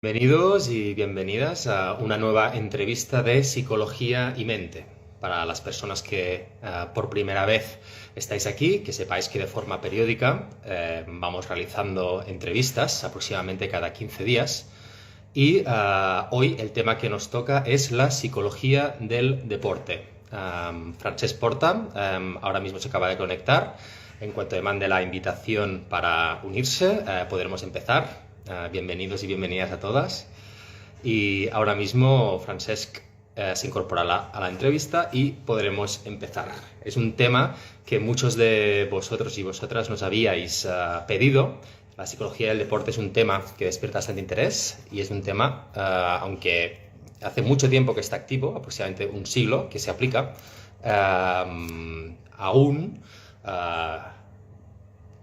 Bienvenidos y bienvenidas a una nueva entrevista de Psicología y Mente. Para las personas que por primera vez estáis aquí, que sepáis que de forma periódica vamos realizando entrevistas aproximadamente cada 15 días. Y hoy el tema que nos toca es la psicología del deporte. Francesc Porta ahora mismo se acaba de conectar. En cuanto me mande la invitación para unirse, podremos empezar. Bienvenidos y bienvenidas a todas. Y ahora mismo Francesc se incorpora a la entrevista y podremos empezar. Es un tema que muchos de vosotros y vosotras nos habíais pedido. La psicología del deporte es un tema que despierta bastante interés y es un tema, aunque hace mucho tiempo que está activo, aproximadamente un siglo que se aplica, aún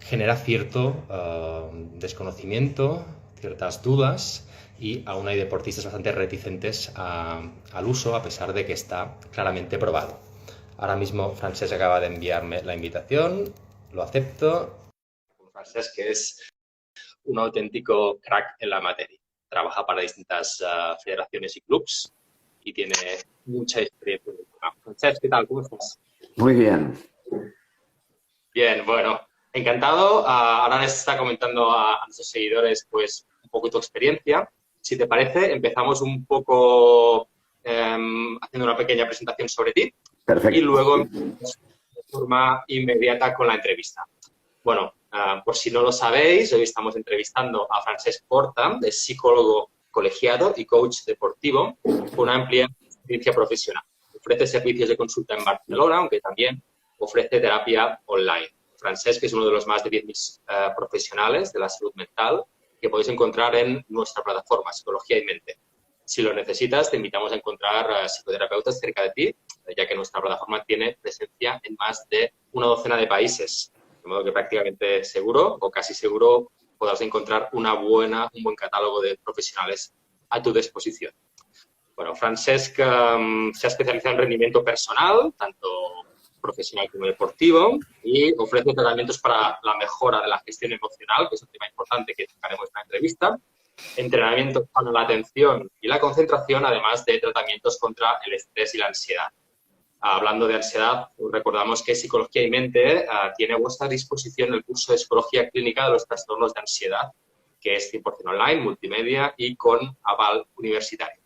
genera cierto desconocimiento, ciertas dudas y aún hay deportistas bastante reticentes al uso a pesar de que está claramente probado. Ahora mismo Francesc acaba de enviarme la invitación, lo acepto. Francesc, que es un auténtico crack en la materia. Trabaja para distintas federaciones y clubs y tiene mucha experiencia en el tema. Francesc, ¿qué tal? ¿Cómo estás? Muy bien. Bien, bueno, encantado. Ahora les está comentando a nuestros seguidores pues un poco tu experiencia. Si te parece, empezamos un poco haciendo una pequeña presentación sobre ti. Perfecto. Y luego empezamos de forma inmediata con la entrevista. Bueno, por si no lo sabéis, hoy estamos entrevistando a Francesc Porta, es psicólogo colegiado y coach deportivo con una amplia experiencia profesional. Ofrece servicios de consulta en Barcelona, aunque también ofrece terapia online. Francesc es uno de los más de 10.000 profesionales de la salud mental que podéis encontrar en nuestra plataforma Psicología y Mente. Si lo necesitas, te invitamos a encontrar psicoterapeutas cerca de ti, ya que nuestra plataforma tiene presencia en más de una docena de países. De modo que prácticamente seguro o casi seguro podrás encontrar un buen catálogo de profesionales a tu disposición. Bueno, Francesc se ha especializado en rendimiento personal, tanto profesional como deportivo, y ofrece tratamientos para la mejora de la gestión emocional, que es un tema importante que tocaremos en la entrevista, entrenamientos para la atención y la concentración, además de tratamientos contra el estrés y la ansiedad. Hablando de ansiedad, recordamos que Psicología y Mente tiene a vuestra disposición el curso de Psicología Clínica de los trastornos de ansiedad, que es 100% online, multimedia y con aval universitario.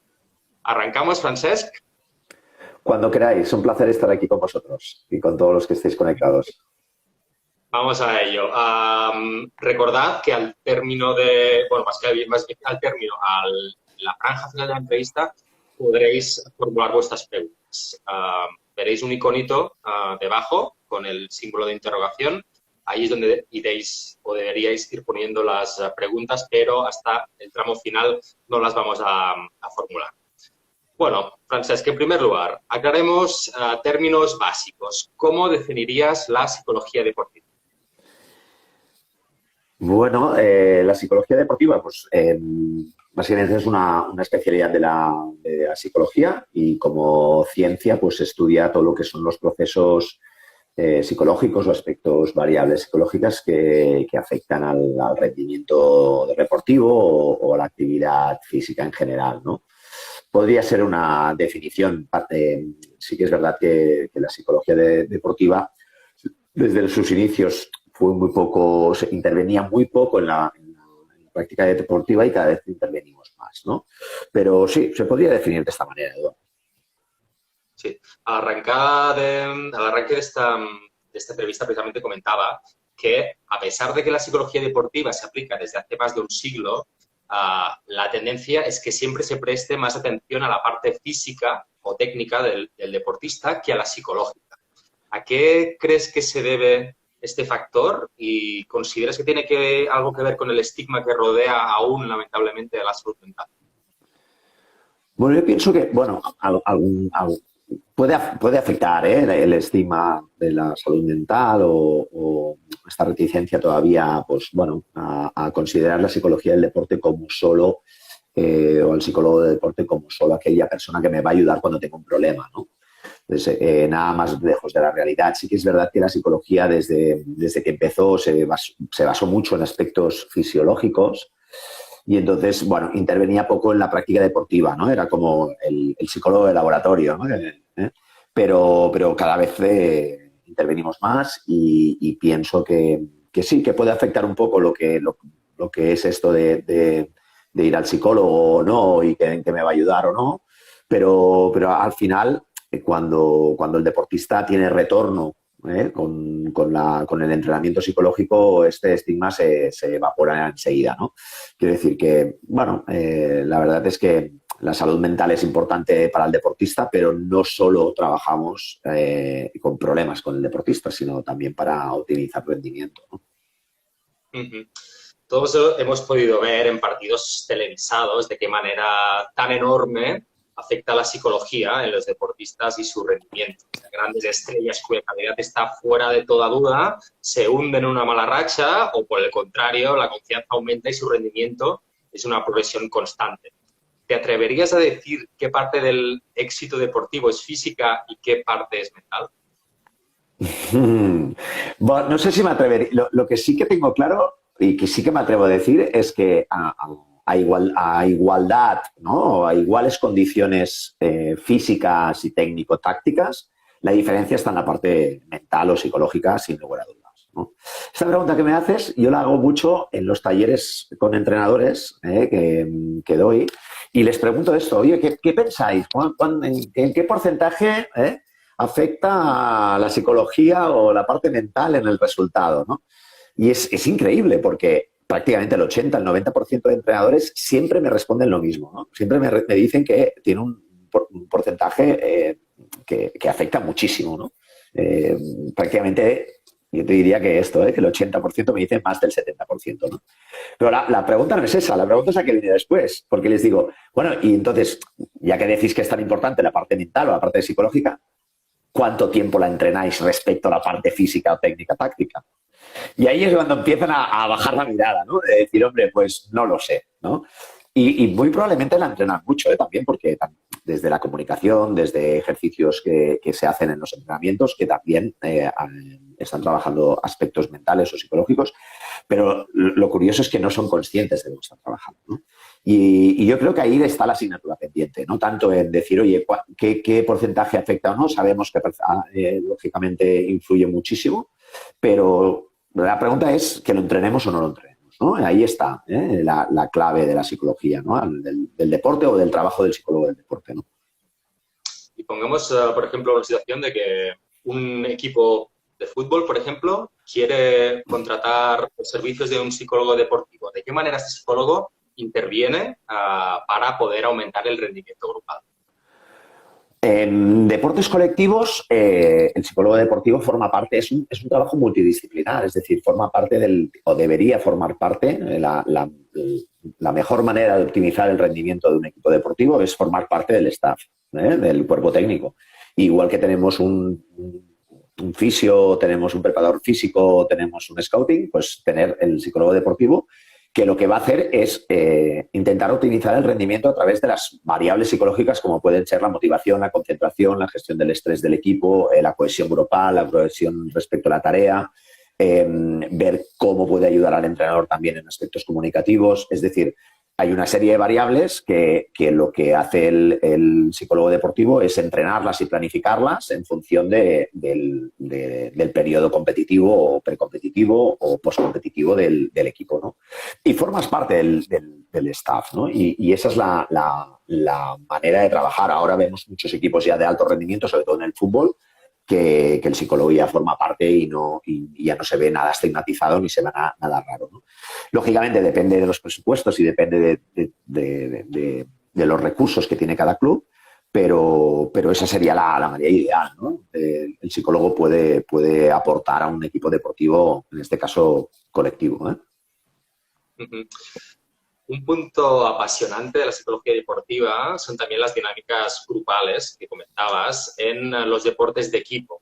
¿Arrancamos, Francesc? Cuando queráis, un placer estar aquí con vosotros y con todos los que estéis conectados. Vamos a ello. Recordad que al término la franja final de la entrevista, podréis formular vuestras preguntas. Veréis un iconito debajo con el símbolo de interrogación. Ahí es donde iréis o deberíais ir poniendo las preguntas, pero hasta el tramo final no las vamos a formular. Bueno, Francesc, en primer lugar, aclaremos términos básicos. ¿Cómo definirías la psicología deportiva? Bueno, la psicología deportiva, pues básicamente es una especialidad de la psicología y como ciencia, pues estudia todo lo que son los procesos psicológicos o aspectos variables psicológicas que afectan al rendimiento deportivo o a la actividad física en general, ¿no? Podría ser una definición. Sí que es verdad que la psicología deportiva, desde sus inicios, se intervenía muy poco en la práctica deportiva y cada vez intervenimos más, ¿no? Pero sí, se podría definir de esta manera, Eduardo. Sí, al arranque de esta entrevista precisamente comentaba que a pesar de que la psicología deportiva se aplica desde hace más de un siglo, la tendencia es que siempre se preste más atención a la parte física o técnica del deportista que a la psicológica. ¿A qué crees que se debe este factor y consideras que tiene algo que ver con el estigma que rodea aún, lamentablemente, a la salud mental? Bueno, yo pienso que, puede afectar el estigma de la salud mental o esta reticencia todavía, pues bueno, a considerar la psicología del deporte como solo, o el psicólogo del deporte como solo aquella persona que me va a ayudar cuando tengo un problema, ¿no? Entonces, nada más lejos de la realidad. Sí que es verdad que la psicología desde que empezó se basó mucho en aspectos fisiológicos y entonces, bueno, intervenía poco en la práctica deportiva, ¿no? Era como el psicólogo de laboratorio, ¿no? Pero cada vez intervenimos más y pienso que sí, que puede afectar un poco lo que es esto de ir al psicólogo o no y en qué me va a ayudar o no, pero al final, cuando el deportista tiene retorno con el entrenamiento psicológico, este estigma se evapora enseguida, ¿no? Quiero decir que, bueno, la verdad es que la salud mental es importante para el deportista, pero no solo trabajamos con problemas con el deportista, sino también para optimizar rendimiento, ¿no? Ujú. Todos hemos podido ver en partidos televisados de qué manera tan enorme afecta la psicología en los deportistas y su rendimiento. O sea, grandes estrellas cuya calidad está fuera de toda duda se hunden en una mala racha o, por el contrario, la confianza aumenta y su rendimiento es una progresión constante. ¿Te atreverías a decir qué parte del éxito deportivo es física y qué parte es mental? Bueno, no sé si me atrevería. Lo que sí que tengo claro y que sí que me atrevo a decir es que a igualdad, ¿no? A iguales condiciones físicas y técnico-tácticas, la diferencia está en la parte mental o psicológica, sin lugar a dudas, ¿no? Esta pregunta que me haces, yo la hago mucho en los talleres con entrenadores que doy y les pregunto esto: oye, ¿qué pensáis? ¿En qué porcentaje afecta a la psicología o la parte mental en el resultado, ¿no? Y es increíble porque prácticamente el 80, el 90% de entrenadores siempre me responden lo mismo, ¿no? Siempre me dicen que tiene un porcentaje que afecta muchísimo, ¿no? Prácticamente yo te diría que esto, que el 80% me dicen más del 70%, ¿no? Pero la pregunta no es esa, la pregunta es a qué viene después, porque les digo, bueno, y entonces, ya que decís que es tan importante la parte mental o la parte psicológica, ¿cuánto tiempo la entrenáis respecto a la parte física o técnica táctica? Y ahí es cuando empiezan a bajar la mirada, ¿no? De decir, hombre, pues no lo sé, ¿no? Y muy probablemente la entrenan mucho, también, porque desde la comunicación, desde ejercicios que se hacen en los entrenamientos, que también están trabajando aspectos mentales o psicológicos, pero lo curioso es que no son conscientes de lo que están trabajando, ¿no? Y yo creo que ahí está la asignatura pendiente, no tanto en decir, oye, ¿qué porcentaje afecta o no? Sabemos que lógicamente influye muchísimo, pero la pregunta es que lo entrenemos o no lo entrenemos, ¿no? Ahí está la clave de la psicología, ¿no? Del deporte o del trabajo del psicólogo del deporte, ¿no? Y pongamos, por ejemplo, una situación de que un equipo de fútbol, por ejemplo, quiere contratar los servicios de un psicólogo deportivo. ¿De qué manera este psicólogo interviene para poder aumentar el rendimiento grupal? En deportes colectivos, el psicólogo deportivo forma parte, es un trabajo multidisciplinar, es decir, forma parte o debería formar parte, la mejor manera de optimizar el rendimiento de un equipo deportivo es formar parte del staff, del cuerpo técnico. Igual que tenemos un fisio, tenemos un preparador físico, tenemos un scouting, pues tener el psicólogo deportivo, que lo que va a hacer es intentar optimizar el rendimiento a través de las variables psicológicas como pueden ser la motivación, la concentración, la gestión del estrés del equipo, la cohesión grupal, la cohesión respecto a la tarea, ver cómo puede ayudar al entrenador también en aspectos comunicativos. Es decir, hay una serie de variables que lo que hace el psicólogo deportivo es entrenarlas y planificarlas en función del periodo competitivo o precompetitivo o postcompetitivo del equipo, ¿no? Y formas parte del staff, ¿no? Y esa es la manera de trabajar. Ahora vemos muchos equipos ya de alto rendimiento, sobre todo en el fútbol, que el psicólogo ya forma parte y ya no se ve nada estigmatizado ni se ve nada raro, ¿no? Lógicamente depende de los presupuestos y depende de los recursos que tiene cada club, pero esa sería la manera ideal, ¿no? El psicólogo puede aportar a un equipo deportivo, en este caso colectivo, ¿eh? Uh-huh. Un punto apasionante de la psicología deportiva son también las dinámicas grupales que comentabas en los deportes de equipo.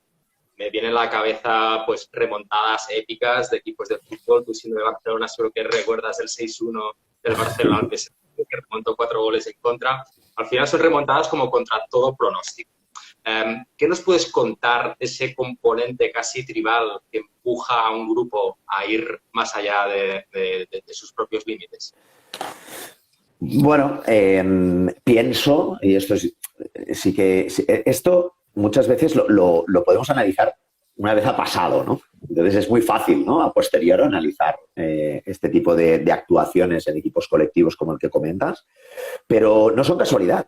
Me viene a la cabeza pues remontadas épicas de equipos de fútbol. Tú siendo de Barcelona seguro que recuerdas el 6-1 del Barcelona al PSG, que remontó 4 goles en contra. Al final son remontadas como contra todo pronóstico. ¿Qué nos puedes contar de ese componente casi tribal que empuja a un grupo a ir más allá de sus propios límites? Bueno, pienso, y esto sí que esto muchas veces lo podemos analizar una vez ha pasado, ¿no? Entonces es muy fácil, ¿no? A posteriori analizar este tipo de actuaciones en equipos colectivos como el que comentas, pero no son casualidad.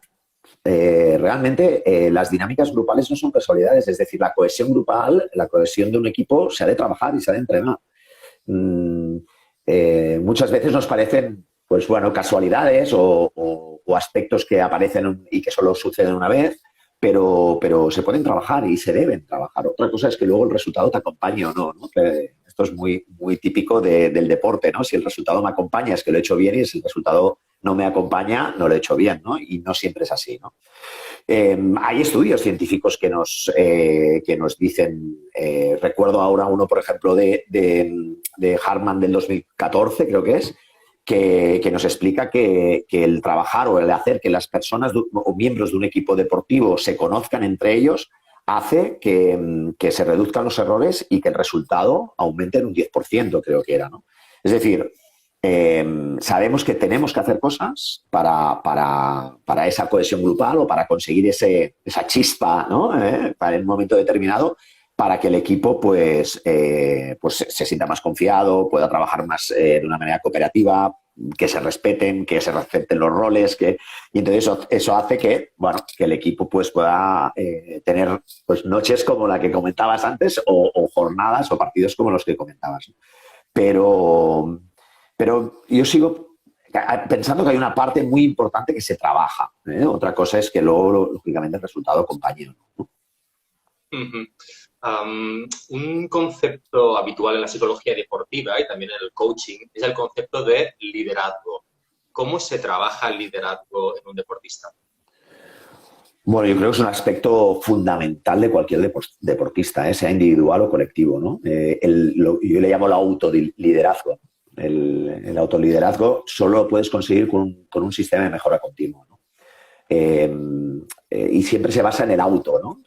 Realmente las dinámicas grupales no son casualidades, es decir, la cohesión grupal, la cohesión de un equipo se ha de trabajar y se ha de entrenar. Mm, Muchas veces nos parecen, pues bueno, casualidades o aspectos que aparecen y que solo suceden una vez, pero se pueden trabajar y se deben trabajar. Otra cosa es que luego el resultado te acompañe o no, ¿no? Que esto es muy, muy típico del deporte, ¿no? Si el resultado me acompaña es que lo he hecho bien y si el resultado no me acompaña, no lo he hecho bien, ¿no? Y no siempre es así, ¿no? Hay estudios científicos que nos dicen, recuerdo ahora uno, por ejemplo, de Hartman del 2014, creo que es, que nos explica que el trabajar o el hacer que las personas o miembros de un equipo deportivo se conozcan entre ellos hace que se reduzcan los errores y que el resultado aumente en un 10%, creo que era, ¿no? Es decir, sabemos que tenemos que hacer cosas para esa cohesión grupal o para conseguir esa chispa, ¿no? Para en un momento determinado, para que el equipo pues se sienta más confiado, pueda trabajar más de una manera cooperativa, que se respeten los roles, y entonces eso hace que, bueno, que el equipo pues pueda tener pues noches como la que comentabas antes o jornadas o partidos como los que comentabas. Pero, pero yo sigo pensando que hay una parte muy importante que se trabaja. Otra cosa es que luego, lógicamente, el resultado acompañe, ¿no? Ujú. Un concepto habitual en la psicología deportiva y también en el coaching es el concepto de liderazgo. ¿Cómo se trabaja el liderazgo en un deportista? Bueno, yo creo que es un aspecto fundamental de cualquier deportista, sea individual o colectivo, ¿no? Yo le llamo el autoliderazgo. El autoliderazgo solo lo puedes conseguir con un sistema de mejora continua, ¿no? Y siempre se basa en el auto, ¿no?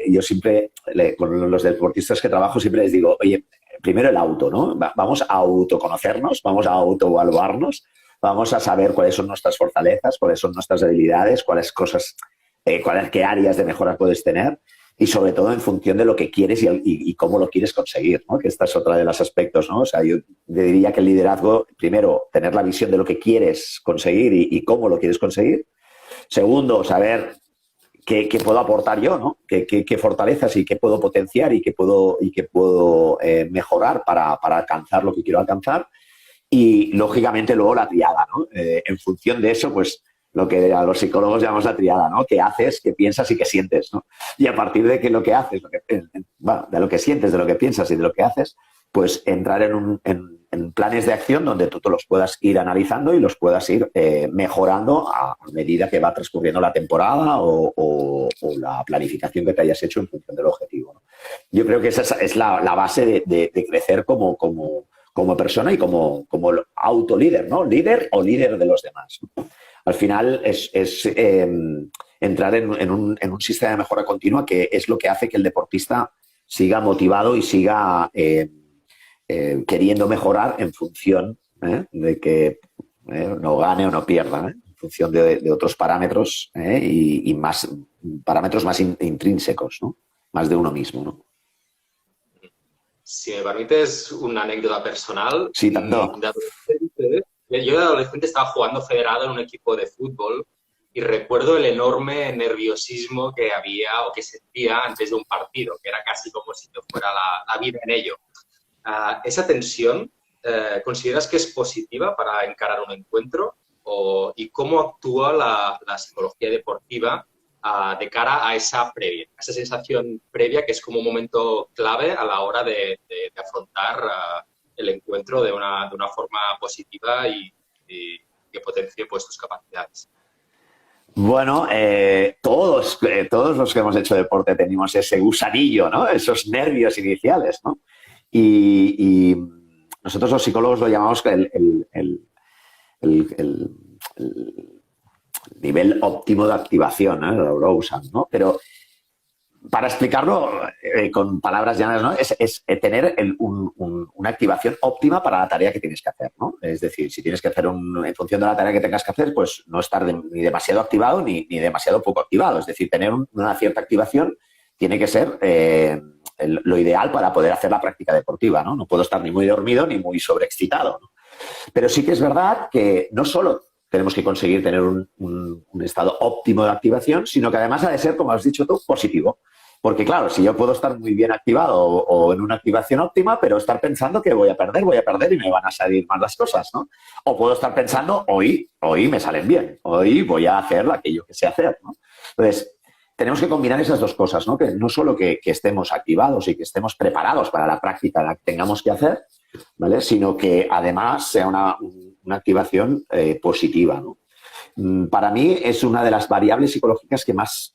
Yo siempre, con los deportistas que trabajo, siempre les digo, oye, primero el auto, ¿no? Vamos a autoconocernos, vamos a autoevaluarnos, vamos a saber cuáles son nuestras fortalezas, cuáles son nuestras debilidades, qué áreas de mejora puedes tener y sobre todo en función de lo que quieres y cómo lo quieres conseguir, ¿no? Que esta es otra de los aspectos, ¿no? O sea, yo diría que el liderazgo, primero, tener la visión de lo que quieres conseguir y cómo lo quieres conseguir. Segundo, saber qué puedo aportar yo, ¿no? Qué fortalezas y qué puedo potenciar y qué puedo mejorar para alcanzar lo que quiero alcanzar. Y, lógicamente, luego la triada, ¿no? En función de eso, pues, lo que a los psicólogos llamamos la triada, ¿no? ¿Qué haces, qué piensas y qué sientes, ¿no? Y a partir de que lo que haces, de lo que sientes, de lo que piensas y de lo que haces, pues entrar en planes de acción donde tú te los puedas ir analizando y los puedas ir mejorando a medida que va transcurriendo la temporada o la planificación que te hayas hecho en función del objetivo, ¿no? Yo creo que esa es la base de crecer como persona y como autolíder, ¿no? Líder o líder de los demás. Al final es entrar en un sistema de mejora continua que es lo que hace que el deportista siga motivado y siga queriendo mejorar en función de que no gane o no pierda, en función de otros parámetros y más parámetros más intrínsecos, ¿no? Más de uno mismo, ¿no? Si me permites una anécdota personal, Sí, tanto. yo de adolescente estaba jugando federado en un equipo de fútbol y recuerdo el enorme nerviosismo que había o que sentía antes de un partido, que era casi como si yo fuera la vida en ello. ¿Esa tensión consideras que es positiva para encarar un encuentro? ¿Y cómo actúa la psicología deportiva de cara a esa previa, a esa sensación previa que es como un momento clave a la hora de afrontar el encuentro de una forma positiva y que potencie pues, tus capacidades? Bueno, todos los que hemos hecho deporte tenemos ese gusanillo, ¿no? Esos nervios iniciales, ¿no? Y nosotros los psicólogos lo llamamos el nivel óptimo de activación, ¿no? Lo usan, ¿no? Pero para explicarlo con palabras llanas, ¿no? Es tener una activación óptima para la tarea que tienes que hacer, ¿no? Es decir, si tienes que hacer en función de la tarea que tengas que hacer, pues no estar ni demasiado activado ni demasiado poco activado. Es decir, tener una cierta activación tiene que ser lo ideal para poder hacer la práctica deportiva, ¿no? No puedo estar ni muy dormido ni muy sobreexcitado, ¿no? Pero sí que es verdad que no solo tenemos que conseguir tener un estado óptimo de activación, sino que además ha de ser, como has dicho tú, positivo. Porque claro, si yo puedo estar muy bien activado o en una activación óptima, pero estar pensando que voy a perder y me van a salir mal las cosas, ¿no? O puedo estar pensando, hoy me salen bien, hoy voy a hacer aquello que sé hacer, ¿no? Entonces, tenemos que combinar esas dos cosas, ¿no? Que no solo que estemos activados y que estemos preparados para la práctica la que tengamos que hacer, ¿vale? Sino que además sea una activación positiva, ¿no? Para mí es una de las variables psicológicas que más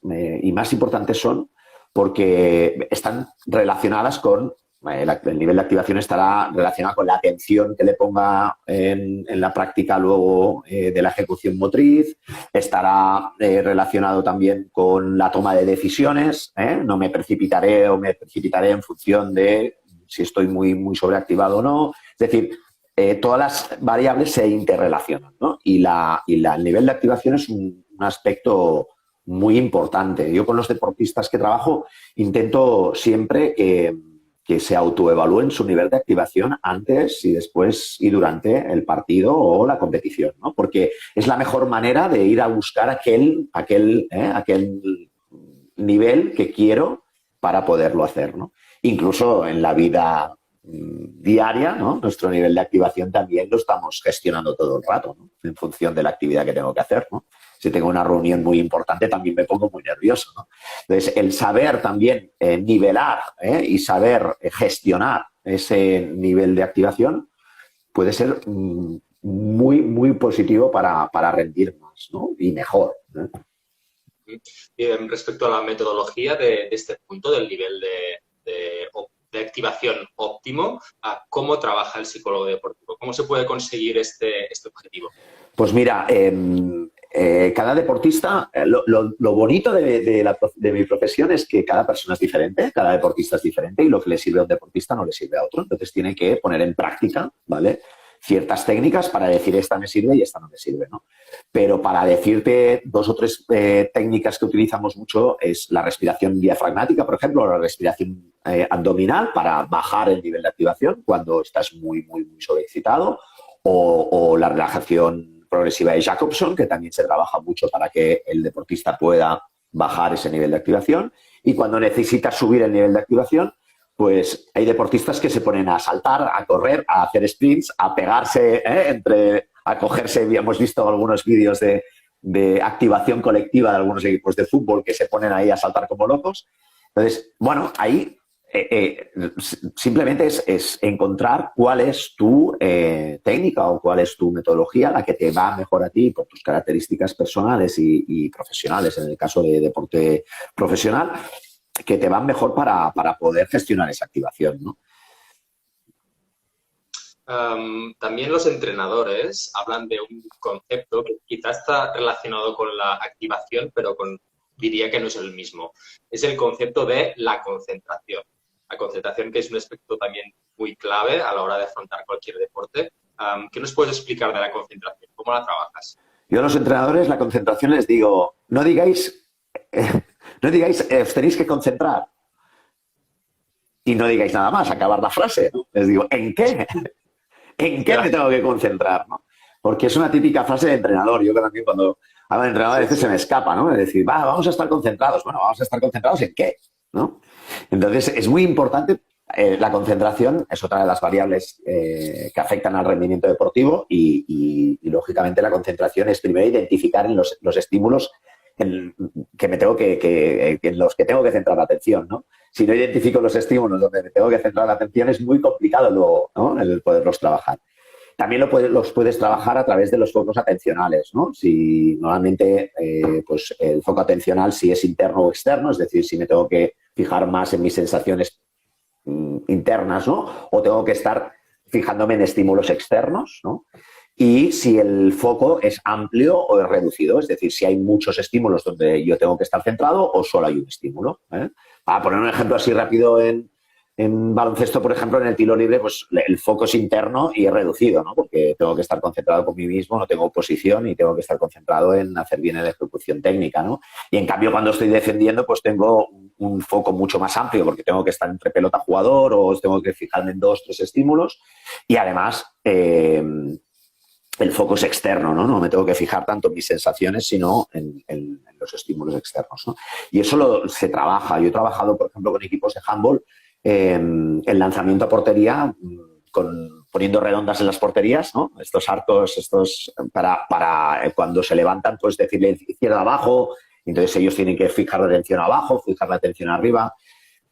importantes son, porque están relacionadas con el nivel de activación estará relacionado con la atención que le ponga en la práctica luego de la ejecución motriz, estará relacionado también con la toma de decisiones, no me precipitaré o me precipitaré en función de si estoy muy sobreactivado o no. Es decir, todas las variables se interrelacionan, ¿no? Y el nivel de activación es un aspecto muy importante. Yo con los deportistas que trabajo intento siempre que se autoevalúen su nivel de activación antes y después y durante el partido o la competición, ¿no? Porque es la mejor manera de ir a buscar aquel nivel que quiero para poderlo hacer, ¿no? Incluso en la vida diaria, ¿no? Nuestro nivel de activación también lo estamos gestionando todo el rato, ¿no? En función de la actividad que tengo que hacer, ¿no? Si tengo una reunión muy importante también me pongo muy nervioso, ¿no? Entonces, el saber también nivelar y saber gestionar ese nivel de activación puede ser muy positivo para rendir más, ¿no? Y mejor, ¿no? Respecto a la metodología de este punto, del nivel de activación óptimo, ¿cómo trabaja el psicólogo deportivo? ¿Cómo se puede conseguir este objetivo? Pues mira, cada deportista, lo bonito de mi profesión es que cada persona es diferente, cada deportista es diferente y lo que le sirve a un deportista no le sirve a otro. Entonces tiene que poner en práctica, ¿vale?, ciertas técnicas para decir esta me sirve y esta no me sirve, ¿no? Pero para decirte 2 o 3 técnicas que utilizamos mucho es la respiración diafragmática, por ejemplo, o la respiración abdominal para bajar el nivel de activación cuando estás muy sobreexcitado, o la relajación progresiva de Jacobson, que también se trabaja mucho para que el deportista pueda bajar ese nivel de activación. Y cuando necesita subir el nivel de activación, pues hay deportistas que se ponen a saltar, a correr, a hacer sprints, a pegarse, a cogerse. Hemos visto algunos vídeos de activación colectiva de algunos equipos de fútbol que se ponen ahí a saltar como locos. Entonces, bueno, ahí simplemente es encontrar cuál es tu técnica o cuál es tu metodología, la que te va mejor a ti por tus características personales y profesionales, en el caso de deporte profesional, que te van mejor para poder gestionar esa activación, ¿no? También los entrenadores hablan de un concepto que quizás está relacionado con la activación, pero diría que no es el mismo. Es el concepto de la concentración. La concentración, que es un aspecto también muy clave a la hora de afrontar cualquier deporte. ¿Qué nos puedes explicar de la concentración? ¿Cómo la trabajas? Yo a los entrenadores la concentración les digo, no digáis, os tenéis que concentrar. Y no digáis nada más, acabar la frase, ¿no? Les digo, ¿en qué? ¿En qué me tengo que concentrar, ¿no? Porque es una típica frase de entrenador. Yo creo que cuando hablo de entrenador a veces se me escapa, ¿no? Es decir, vamos a estar concentrados. Bueno, ¿vamos a estar concentrados en qué? ¿No? Entonces, es muy importante. La concentración es otra de las variables que afectan al rendimiento deportivo y lógicamente, la concentración es primero identificar en los estímulos en los que tengo que centrar la atención, ¿no? Si no identifico los estímulos donde me tengo que centrar la atención, es muy complicado luego, ¿no?, el poderlos trabajar. También los puedes trabajar a través de los focos atencionales, ¿no? Si normalmente pues el foco atencional, si es interno o externo, es decir, si me tengo que fijar más en mis sensaciones internas, ¿no?, o tengo que estar fijándome en estímulos externos, ¿no? y si el foco es amplio o es reducido, es decir, si hay muchos estímulos donde yo tengo que estar centrado o solo hay un estímulo. Para poner un ejemplo así rápido en baloncesto, por ejemplo, en el tiro libre, pues el foco es interno y es reducido, ¿no? Porque tengo que estar concentrado con mí mismo, no tengo oposición y tengo que estar concentrado en hacer bien la ejecución técnica, ¿no? Y en cambio, cuando estoy defendiendo, pues tengo un foco mucho más amplio porque tengo que estar entre pelota jugador o tengo que fijarme en 2, 3 estímulos y además el foco es externo, ¿no? No me tengo que fijar tanto en mis sensaciones, sino en los estímulos externos, ¿no? Y eso se trabaja. Yo he trabajado, por ejemplo, con equipos de handball, el lanzamiento a portería, poniendo redondas en las porterías, ¿no? Estos arcos, para cuando se levantan, pues decirle izquierda abajo, entonces ellos tienen que fijar la atención abajo, fijar la atención arriba.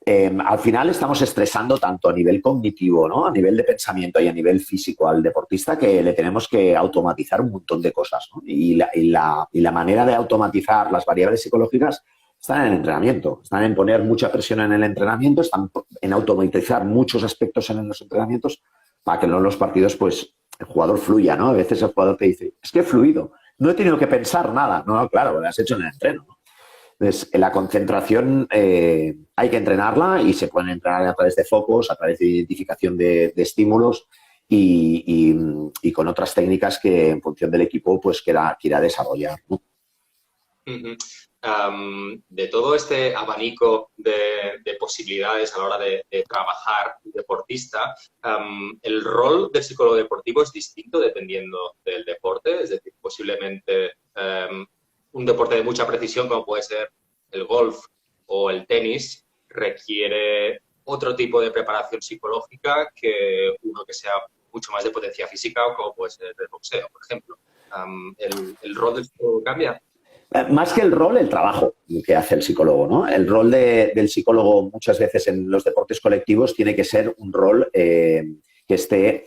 Al final estamos estresando tanto a nivel cognitivo, ¿no? A nivel de pensamiento y a nivel físico al deportista que le tenemos que automatizar un montón de cosas, ¿no? Y la manera de automatizar las variables psicológicas están en el entrenamiento, están en poner mucha presión en el entrenamiento, están en automatizar muchos aspectos en los entrenamientos para que en los partidos pues el jugador fluya, ¿no? A veces el jugador te dice, es que he fluido, no he tenido que pensar nada. No, claro, lo has hecho en el entreno, ¿no? Entonces, la concentración hay que entrenarla y se pueden entrenar a través de focos, a través de identificación de estímulos y con otras técnicas que en función del equipo pues quiera desarrollar, ¿no? De todo este abanico de posibilidades a la hora de trabajar un deportista, el rol del psicólogo deportivo es distinto dependiendo del deporte, es decir, posiblemente un deporte de mucha precisión como puede ser el golf o el tenis requiere otro tipo de preparación psicológica que uno que sea mucho más de potencia física o como puede ser el boxeo, por ejemplo. ¿El rol del psicólogo cambia? Más que el rol, el trabajo que hace el psicólogo, ¿no? El rol del psicólogo muchas veces en los deportes colectivos tiene que ser un rol que esté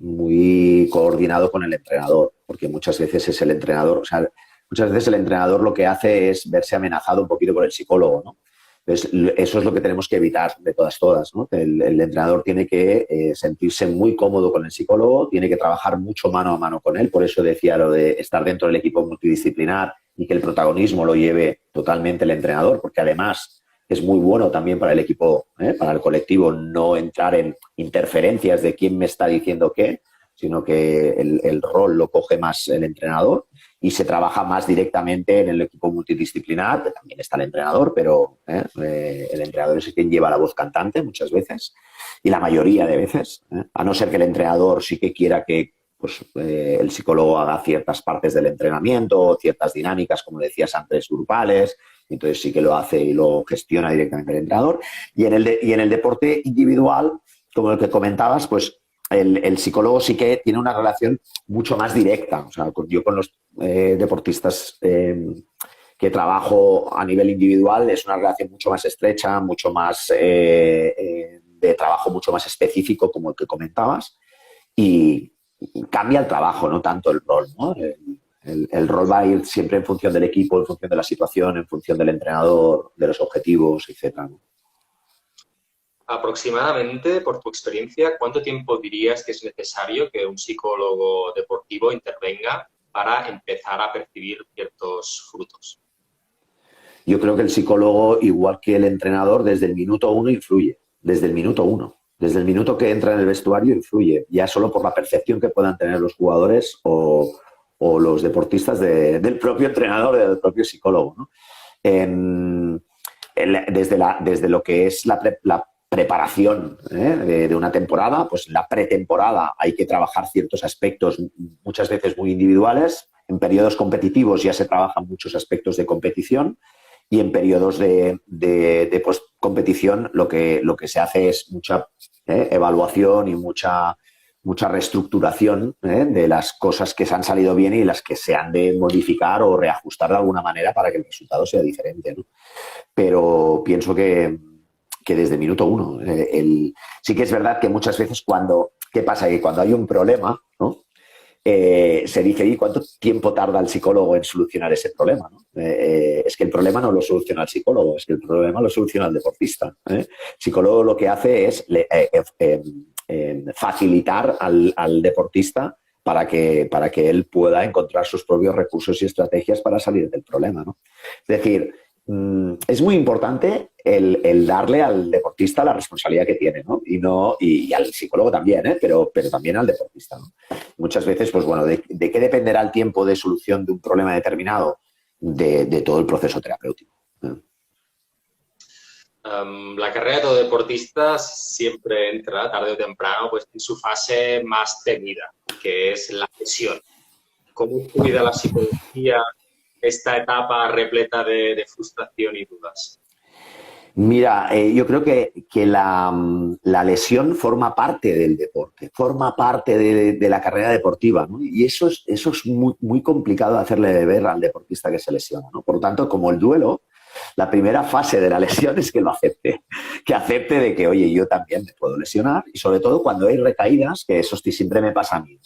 muy coordinado con el entrenador, porque muchas veces es el entrenador, o sea, muchas veces el entrenador lo que hace es verse amenazado un poquito por el psicólogo, ¿no? Entonces, eso es lo que tenemos que evitar de todas, ¿no? El entrenador tiene que sentirse muy cómodo con el psicólogo, tiene que trabajar mucho mano a mano con él, por eso decía lo de estar dentro del equipo multidisciplinar y que el protagonismo lo lleve totalmente el entrenador, porque además es muy bueno también para el equipo, para el colectivo, no entrar en interferencias de quién me está diciendo qué, sino que el rol lo coge más el entrenador y se trabaja más directamente en el equipo multidisciplinar, que también está el entrenador, pero el entrenador es quien lleva la voz cantante muchas veces y la mayoría de veces, a no ser que el entrenador sí que quiera que pues, el psicólogo haga ciertas partes del entrenamiento, ciertas dinámicas, como decías antes, grupales, entonces sí que lo hace y lo gestiona directamente el entrenador. Y en el deporte individual, como el que comentabas, pues el psicólogo sí que tiene una relación mucho más directa. O sea, yo con los deportistas que trabajo a nivel individual es una relación mucho más estrecha, mucho más de trabajo mucho más específico, como el que comentabas, y cambia el trabajo, no tanto el rol, ¿no? El rol va a ir siempre en función del equipo, en función de la situación, en función del entrenador, de los objetivos, etcétera, ¿no? Aproximadamente, por tu experiencia, ¿cuánto tiempo dirías que es necesario que un psicólogo deportivo intervenga para empezar a percibir ciertos frutos? Yo creo que el psicólogo, igual que el entrenador, desde el minuto uno influye, desde el minuto uno. Desde el minuto que entra en el vestuario influye, ya solo por la percepción que puedan tener los jugadores o los deportistas del propio entrenador, del propio psicólogo, ¿no? Desde lo que es la preparación de una temporada, pues en la pretemporada hay que trabajar ciertos aspectos muchas veces muy individuales. En periodos competitivos ya se trabajan muchos aspectos de competición y en periodos de post-competición lo que se hace es mucha evaluación y mucha reestructuración de las cosas que se han salido bien y las que se han de modificar o reajustar de alguna manera para que el resultado sea diferente, ¿no? Pero pienso que desde el minuto uno. Sí que es verdad que muchas veces ¿qué pasa? Que cuando hay un problema, ¿no? Se dice, ¿y cuánto tiempo tarda el psicólogo en solucionar ese problema, ¿no? Es que el problema no lo soluciona el psicólogo, es que el problema lo soluciona el deportista. El psicólogo lo que hace es facilitar al deportista para que él pueda encontrar sus propios recursos y estrategias para salir del problema, ¿no? Es decir, es muy importante el darle al deportista la responsabilidad que tiene, ¿no? Y al psicólogo también, ¿eh? Pero también al deportista, ¿no? Muchas veces, pues bueno, ¿de qué dependerá el tiempo de solución de un problema determinado? De todo el proceso terapéutico. La carrera de todo deportista siempre entra, tarde o temprano, pues en su fase más temida, que es la lesión. ¿Cómo cuida la psicología esta etapa repleta de frustración y dudas? Mira, yo creo que la lesión forma parte del deporte, forma parte de la carrera deportiva, ¿no? Y eso es muy, muy complicado de hacerle ver al deportista que se lesiona, ¿no? Por lo tanto, como el duelo, la primera fase de la lesión es que lo acepte, que acepte de que, oye, yo también me puedo lesionar, y sobre todo cuando hay recaídas, que eso siempre me pasa a mí.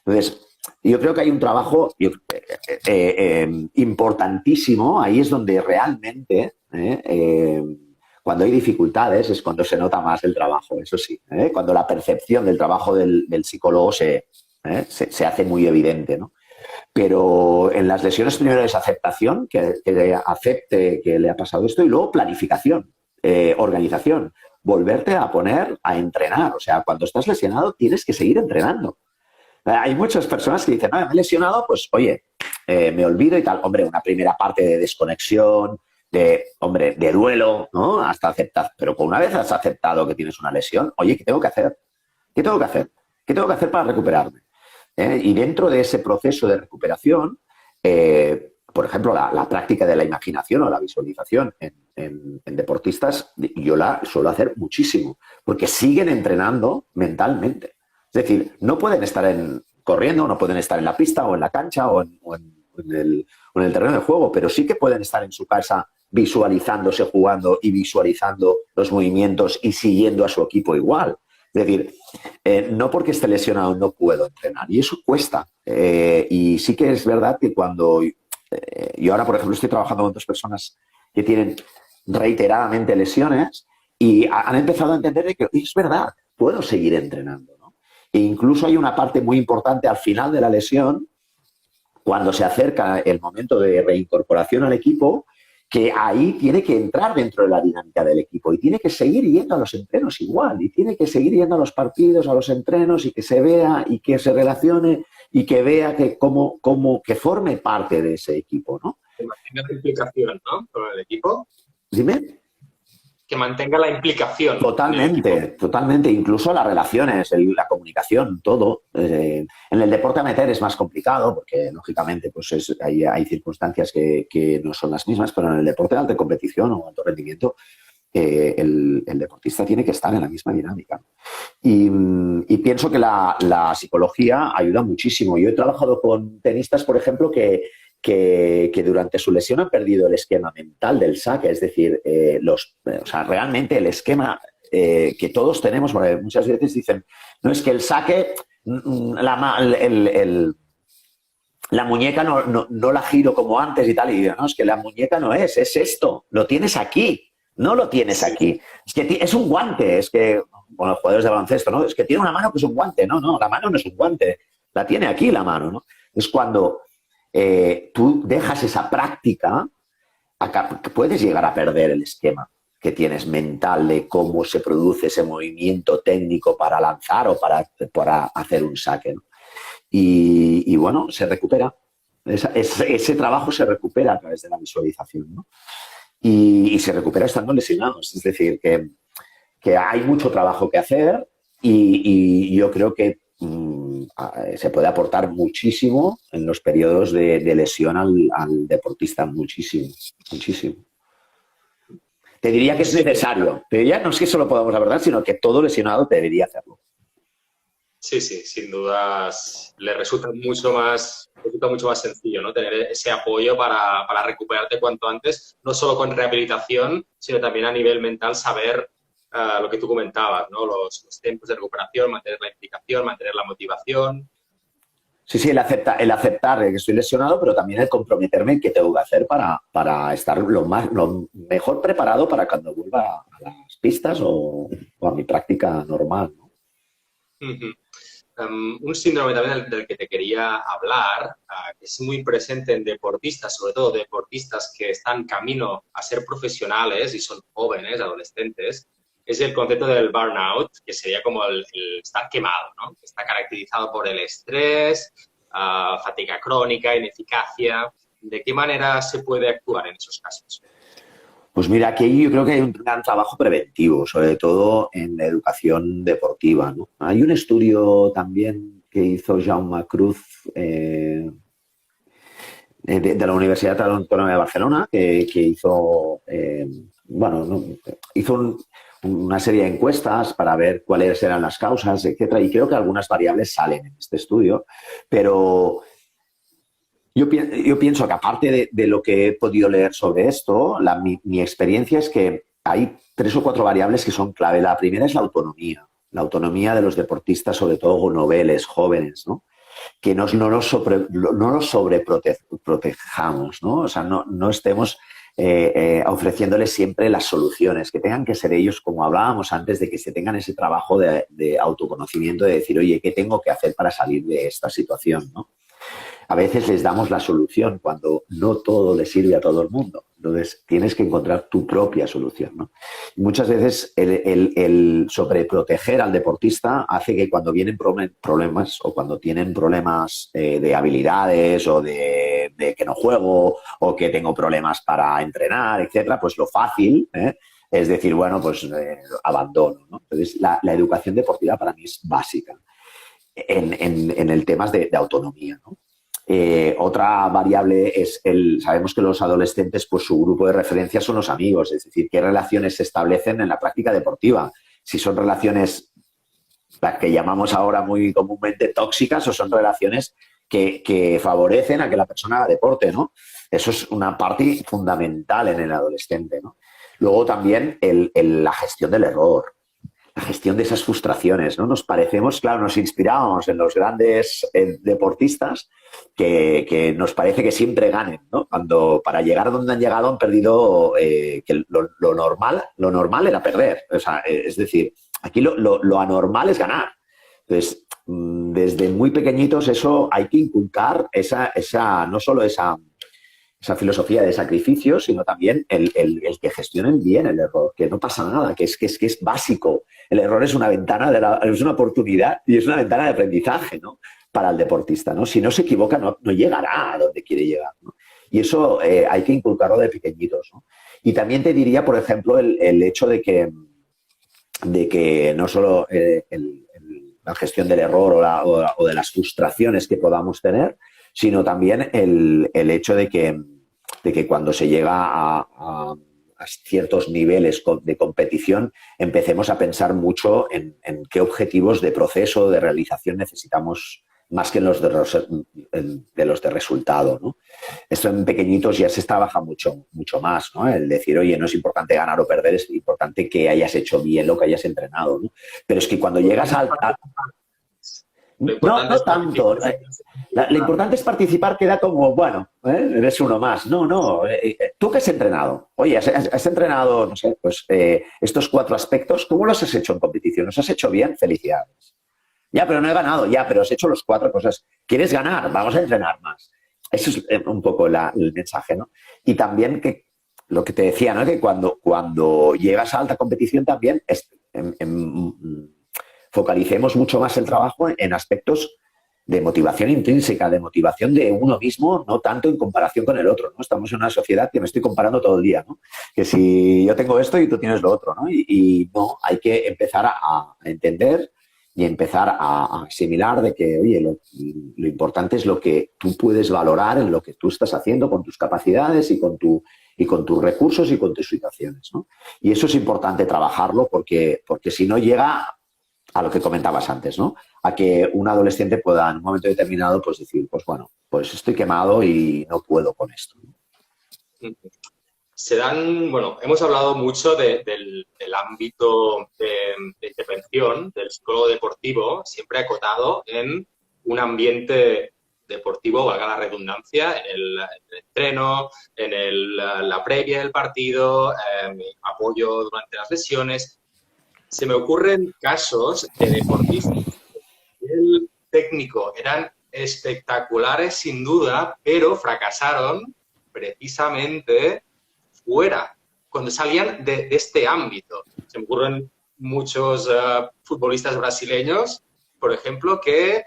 Entonces, yo creo que hay un trabajo importantísimo, ahí es donde realmente, cuando hay dificultades, es cuando se nota más el trabajo, eso sí, cuando la percepción del trabajo del psicólogo se hace muy evidente, ¿no? Pero en las lesiones primero es aceptación, que acepte que le ha pasado esto, y luego planificación, organización, volverte a poner a entrenar. O sea, cuando estás lesionado tienes que seguir entrenando. Hay muchas personas que dicen, no, me he lesionado, pues oye, me olvido y tal. Hombre, una primera parte de desconexión, de duelo, ¿no? Hasta aceptar. Pero una vez has aceptado que tienes una lesión, oye, ¿qué tengo que hacer? ¿Qué tengo que hacer? ¿Qué tengo que hacer para recuperarme? Y dentro de ese proceso de recuperación, por ejemplo, la práctica de la imaginación o la visualización en deportistas, yo la suelo hacer muchísimo, porque siguen entrenando mentalmente. Es decir, no pueden estar corriendo, no pueden estar en la pista o en la cancha o en el terreno de juego, pero sí que pueden estar en su casa visualizándose jugando y visualizando los movimientos y siguiendo a su equipo igual. Es decir, no porque esté lesionado no puedo entrenar. Y eso cuesta. Y sí que es verdad que cuando... yo ahora, por ejemplo, estoy trabajando con dos personas que tienen reiteradamente lesiones y han empezado a entender que es verdad, puedo seguir entrenando, ¿no? E incluso hay una parte muy importante al final de la lesión, cuando se acerca el momento de reincorporación al equipo, que ahí tiene que entrar dentro de la dinámica del equipo y tiene que seguir yendo a los entrenos igual, y tiene que seguir yendo a los partidos, a los entrenos, y que se vea y que se relacione y que vea que que forme parte de ese equipo, ¿no? Que mantenga la implicación, ¿no? Con el equipo. Dime. Que mantenga la implicación. Totalmente, totalmente. Incluso las relaciones, la comunicación, todo. En el deporte amateur es más complicado porque, lógicamente, pues hay circunstancias que no son las mismas, pero en el deporte de alta competición o alto rendimiento, el deportista tiene que estar en la misma dinámica. Y pienso que la psicología ayuda muchísimo. Yo he trabajado con tenistas, por ejemplo, que durante su lesión han perdido el esquema mental del saque, es decir, o sea, realmente el esquema que todos tenemos, porque muchas veces dicen, no es que el saque, la muñeca no la giro como antes y tal, y digo, no, es que la muñeca no es esto, lo tienes aquí, no lo tienes aquí. Es que es un guante, es que, bueno, los jugadores de baloncesto, ¿no? Es que tiene una mano que es un guante, no, la mano no es un guante, la tiene aquí la mano, ¿no? Es cuando tú dejas esa práctica, puedes llegar a perder el esquema que tienes mental de cómo se produce ese movimiento técnico para lanzar o para hacer un saque, ¿no? Y bueno, se recupera. Ese trabajo se recupera a través de la visualización, ¿no? Y se recupera estando lesionados. Es decir, que hay mucho trabajo que hacer y yo creo que se puede aportar muchísimo en los periodos de lesión al deportista, muchísimo, muchísimo. Te diría que es necesario. Te diría, no es que eso lo podamos abordar, sino que todo lesionado debería hacerlo. Sí, sin dudas le resulta mucho más sencillo, ¿no? Tener ese apoyo para recuperarte cuanto antes, no solo con rehabilitación, sino también a nivel mental saber lo que tú comentabas, ¿no? Los tiempos de recuperación, mantener la implicación, mantener la motivación. Sí, el aceptar que estoy lesionado, pero también el comprometerme en qué tengo que hacer para estar lo mejor preparado para cuando vuelva a las pistas o a mi práctica normal, ¿no? Ujú. Un síndrome también del que te quería hablar, que es muy presente en deportistas, sobre todo deportistas que están camino a ser profesionales y son jóvenes, adolescentes, es el concepto del burnout, que sería como el estar quemado, ¿no? Que está caracterizado por el estrés, fatiga crónica, ineficacia. ¿De qué manera se puede actuar en esos casos? Pues mira, aquí yo creo que hay un gran trabajo preventivo, sobre todo en la educación deportiva, ¿no? Hay un estudio también que hizo Jaume Cruz de la Universidad Autónoma de Barcelona, que hizo, bueno, ¿no? hizo una serie de encuestas para ver cuáles eran las causas, etcétera, y creo que algunas variables salen en este estudio, pero yo pienso que aparte de lo que he podido leer sobre esto, mi experiencia es que hay 3 o 4 variables que son clave. La primera es la autonomía de los deportistas, sobre todo noveles, jóvenes, ¿no? Que no nos sobreprotejamos, ¿no? O sea, no estemos ofreciéndoles siempre las soluciones, que tengan que ser ellos, como hablábamos antes, de que se tengan ese trabajo de autoconocimiento, de decir, oye, ¿qué tengo que hacer para salir de esta situación, ¿no? A veces les damos la solución cuando no todo le sirve a todo el mundo. Entonces, tienes que encontrar tu propia solución, ¿no? Y muchas veces el sobreproteger al deportista hace que cuando vienen problemas o cuando tienen problemas de habilidades o de que no juego o que tengo problemas para entrenar, etcétera, pues lo fácil es decir, bueno, pues abandono, ¿no? Entonces, la educación deportiva para mí es básica en el tema de autonomía, ¿no? Otra variable es sabemos que los adolescentes, pues su grupo de referencia son los amigos, es decir, qué relaciones se establecen en la práctica deportiva. Si son relaciones, las que llamamos ahora muy comúnmente tóxicas, o son relaciones que favorecen a que la persona haga deporte, ¿no? Eso es una parte fundamental en el adolescente, ¿no? Luego también la gestión del error, la gestión de esas frustraciones, ¿no? Nos parecemos, claro, nos inspirábamos en los grandes deportistas que nos parece que siempre ganen, ¿no? Cuando para llegar donde han llegado han perdido, que lo normal era perder. O sea, es decir, aquí lo anormal es ganar. Entonces, desde muy pequeñitos eso hay que inculcar no solo esa filosofía de sacrificio, sino también el que gestionen bien el error, que no pasa nada, que es básico. El error es una ventana, es una oportunidad y es una ventana de aprendizaje, ¿no? Para el deportista, ¿no? Si no se equivoca, no llegará a donde quiere llegar, ¿no? Y eso hay que inculcarlo de pequeñitos, ¿no? Y también te diría, por ejemplo, el hecho de que no solo la gestión del error o de las frustraciones que podamos tener, sino también el hecho de que cuando se llega a ciertos niveles de competición empecemos a pensar mucho en qué objetivos de proceso, de realización necesitamos más que en los de resultado, ¿no? Esto en pequeñitos ya se trabaja mucho más, ¿no? El decir, oye, no es importante ganar o perder, es importante que hayas hecho bien lo que hayas entrenado, ¿no? Pero es que cuando llegas Lo no, importante no es tanto. participar. Lo importante es participar, queda como, bueno, eres uno más. No. ¿Tú qué has entrenado? Oye, has entrenado, no sé, pues estos 4 aspectos, ¿cómo los has hecho en competición? ¿Los has hecho bien? Felicidades. Ya, pero no he ganado. Ya, pero has hecho los 4 cosas. ¿Quieres ganar? Vamos a entrenar más. Eso es un poco el mensaje, ¿no? Y también que lo que te decía, ¿no? Que cuando llegas a alta competición también focalicemos mucho más el trabajo en aspectos de motivación intrínseca, de motivación de uno mismo, no tanto en comparación con el otro, ¿no? Estamos en una sociedad que me estoy comparando todo el día, ¿no? Que si yo tengo esto y tú tienes lo otro, ¿no? Y no, hay que empezar a entender y empezar a asimilar de que, oye, lo importante es lo que tú puedes valorar en lo que tú estás haciendo con tus capacidades y con tus recursos y con tus situaciones, ¿no? Y eso es importante trabajarlo porque si no llega a lo que comentabas antes, ¿no? A que un adolescente pueda en un momento determinado pues decir, pues bueno, pues estoy quemado y no puedo con esto. Bueno, hemos hablado mucho del ámbito de intervención del psicólogo deportivo, siempre acotado en un ambiente deportivo, valga la redundancia, en el entreno, en la previa del partido, apoyo durante las lesiones. Se me ocurren casos de deportistas que técnico eran espectaculares sin duda, pero fracasaron precisamente fuera, cuando salían de este ámbito. Se me ocurren muchos futbolistas brasileños, por ejemplo, que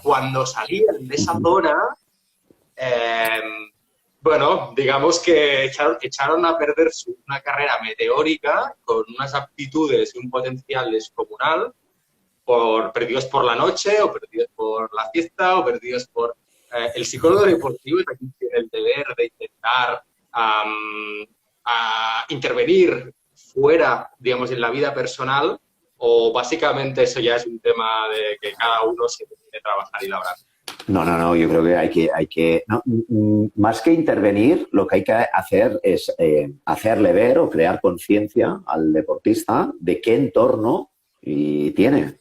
cuando salían de esa zona, bueno, digamos que echaron a perder una carrera meteórica con unas aptitudes y un potencial descomunal, perdidos por la noche, o perdidos por la fiesta, o perdidos por... el psicólogo deportivo también tiene el deber de intentar intervenir fuera, digamos, en la vida personal, o básicamente eso ya es un tema de que cada uno se tiene que trabajar y labrar. No, yo creo que hay que no, más que intervenir, lo que hay que hacer es hacerle ver o crear conciencia al deportista de qué entorno tiene.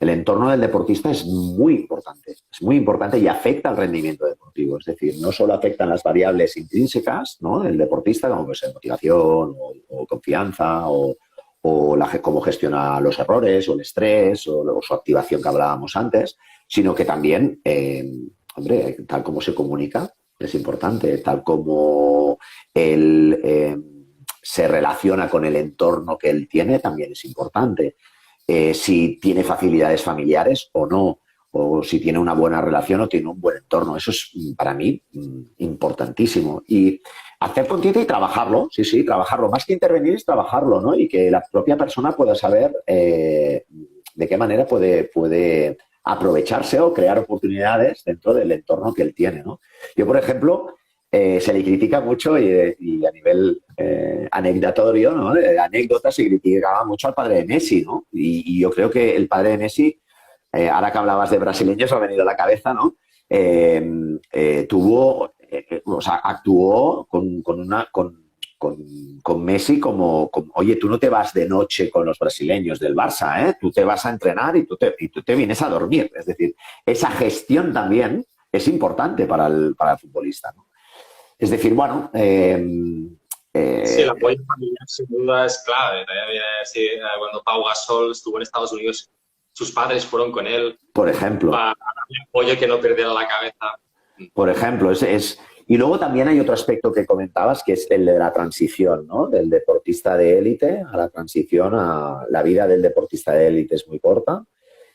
El entorno del deportista es muy importante y afecta al rendimiento deportivo. Es decir, no solo afectan las variables intrínsecas, ¿no?, del deportista, como puede ser motivación o confianza o cómo gestiona los errores o el estrés o su activación que hablábamos antes, sino que también, hombre, tal como se comunica es importante, tal como él se relaciona con el entorno que él tiene también es importante. Si tiene facilidades familiares o no, o si tiene una buena relación o tiene un buen entorno. Eso es, para mí, importantísimo. Y hacer conciencia y trabajarlo, sí, trabajarlo. Más que intervenir es trabajarlo, ¿no? Y que la propia persona pueda saber de qué manera puede aprovecharse o crear oportunidades dentro del entorno que él tiene, ¿no? Yo, por ejemplo, se le critica mucho y a nivel anecdotario, ¿no?, de anécdotas, se criticaba mucho al padre de Messi, ¿no? Y yo creo que el padre de Messi, ahora que hablabas de brasileños, me ha venido a la cabeza, ¿no? Actuó con Messi como, oye, tú no te vas de noche con los brasileños del Barça, ¿eh? Tú te vas a entrenar y tú te vienes a dormir. Es decir, esa gestión también es importante para el futbolista, ¿no? Es decir, bueno... sí, el apoyo familiar sin duda es clave. Sí, cuando Pau Gasol estuvo en Estados Unidos, sus padres fueron con él. Por ejemplo. Para darle apoyo, que no perdiera la cabeza. Por ejemplo, y luego también hay otro aspecto que comentabas, que es el de la transición, ¿no? Del deportista de élite a la transición a... La vida del deportista de élite es muy corta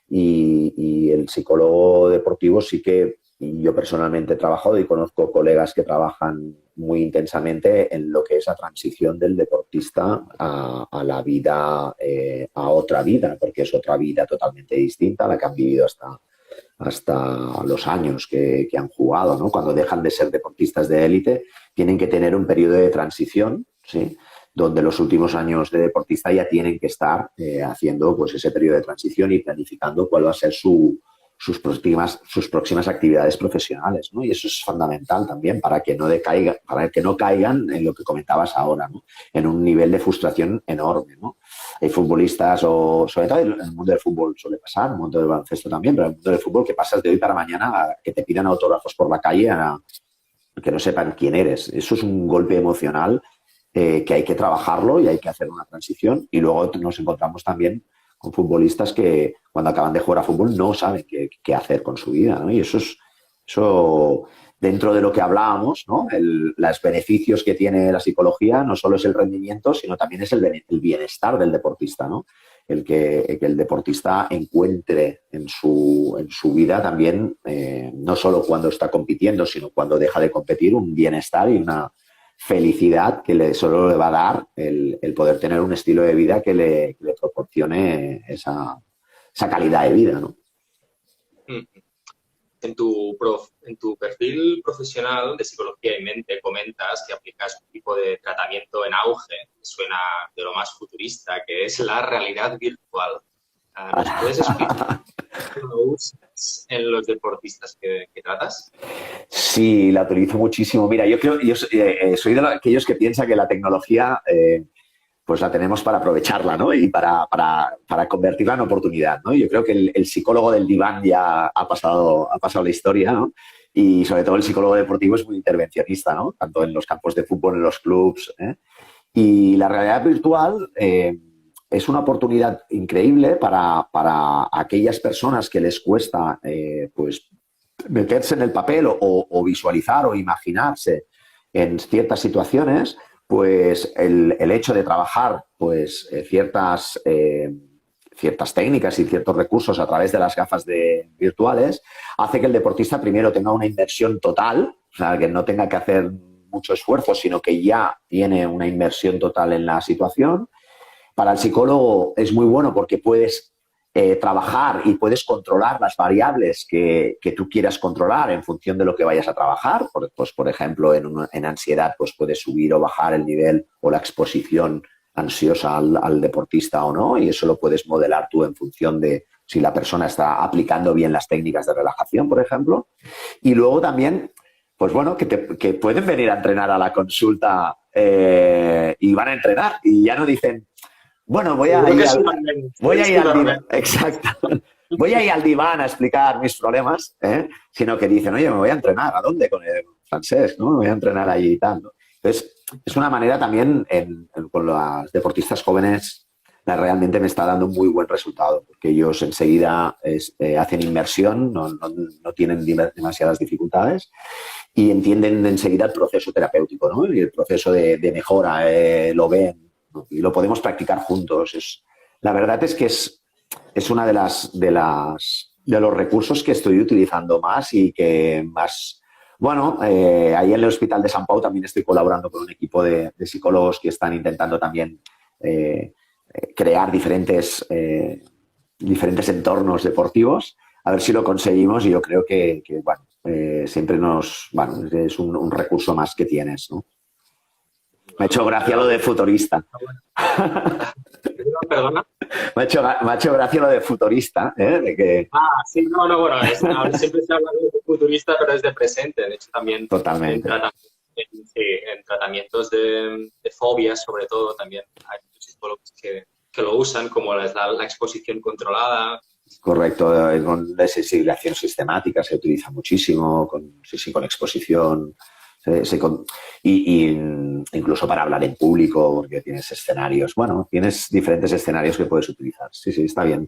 y el psicólogo deportivo sí que... Y yo personalmente he trabajado y conozco colegas que trabajan muy intensamente en lo que es la transición del deportista a la vida, a otra vida, porque es otra vida totalmente distinta a la que han vivido hasta los años que han jugado, ¿no? Cuando dejan de ser deportistas de élite, tienen que tener un periodo de transición, ¿sí?, donde los últimos años de deportista ya tienen que estar haciendo, pues, ese periodo de transición y planificando cuál va a ser sus próximas actividades profesionales, ¿no? Y eso es fundamental también para que no caigan en lo que comentabas ahora, ¿no?, en un nivel de frustración enorme, ¿no? Hay futbolistas, o sobre todo en el mundo del fútbol suele pasar, en el mundo del baloncesto también, pero en el mundo del fútbol, que pasas de hoy para mañana a que te pidan autógrafos por la calle a que no sepan quién eres. Eso es un golpe emocional que hay que trabajarlo y hay que hacer una transición. Y luego nos encontramos también con futbolistas que cuando acaban de jugar a fútbol no saben qué hacer con su vida, ¿no? Y eso dentro de lo que hablábamos, ¿no?, los beneficios que tiene la psicología no solo es el rendimiento, sino también es el bienestar del deportista, ¿no? El que el deportista encuentre en su vida también, no solo cuando está compitiendo, sino cuando deja de competir, un bienestar y una felicidad que solo le va a dar el poder tener un estilo de vida que le proporcione esa calidad de vida, ¿no? En tu perfil profesional de psicología y mente comentas que aplicas un tipo de tratamiento en auge, que suena de lo más futurista, que es la realidad virtual. ¿Nos puedes explicar cómo lo usas en los deportistas que tratas? Sí, la utilizo muchísimo. Mira, yo soy de aquellos que piensan que la tecnología pues la tenemos para aprovecharla, ¿no? Y para convertirla en oportunidad, ¿no? Yo creo que el psicólogo del diván ya ha pasado la historia, ¿no? Y sobre todo el psicólogo deportivo es muy intervencionista, ¿no? Tanto en los campos de fútbol, en los clubs, ¿eh? Y la realidad virtual es una oportunidad increíble para aquellas personas que les cuesta pues meterse en el papel o visualizar o imaginarse en ciertas situaciones, pues el hecho de trabajar pues ciertas técnicas y ciertos recursos a través de las gafas virtuales hace que el deportista primero tenga una inmersión total, o sea, que no tenga que hacer mucho esfuerzo, sino que ya tiene una inmersión total en la situación. Para el psicólogo es muy bueno porque puedes trabajar y puedes controlar las variables que tú quieras controlar en función de lo que vayas a trabajar. Pues, por ejemplo, en ansiedad pues puedes subir o bajar el nivel o la exposición ansiosa al deportista o no, y eso lo puedes modelar tú en función de si la persona está aplicando bien las técnicas de relajación, por ejemplo. Y luego también, pues bueno, que pueden venir a entrenar a la consulta y van a entrenar y ya no dicen, bueno, voy a ir al diván. Exacto. Voy a ir al diván a explicar mis problemas, sino que dicen, oye, me voy a entrenar. ¿A dónde? Con el francés, ¿no? Me voy a entrenar allí y tal, ¿no? Entonces, es una manera también con los deportistas jóvenes realmente me está dando un muy buen resultado, porque ellos enseguida hacen inmersión, no tienen demasiadas dificultades y entienden enseguida el proceso terapéutico, ¿no? Y el proceso de mejora, lo ven, ¿no? Y lo podemos practicar juntos. La verdad es que es una de los recursos que estoy utilizando más y que más... Bueno, ahí en el Hospital de Sant Pau también estoy colaborando con un equipo de psicólogos que están intentando también crear diferentes entornos deportivos. A ver si lo conseguimos y yo creo que bueno, siempre es un recurso más que tienes, ¿no? Me ha hecho gracia lo de futurista. ¿Perdona? Me ha hecho gracia lo de futurista, de que... Sí, bueno, siempre se habla de futurista, pero es de presente. De hecho, también Totalmente. En tratamientos de fobias, sobre todo, también hay muchos psicólogos que lo usan, como la exposición controlada. Correcto, con desensibilización sistemática se utiliza muchísimo, con exposición... incluso para hablar en público, porque tienes escenarios, tienes diferentes escenarios que puedes utilizar. Sí, está bien.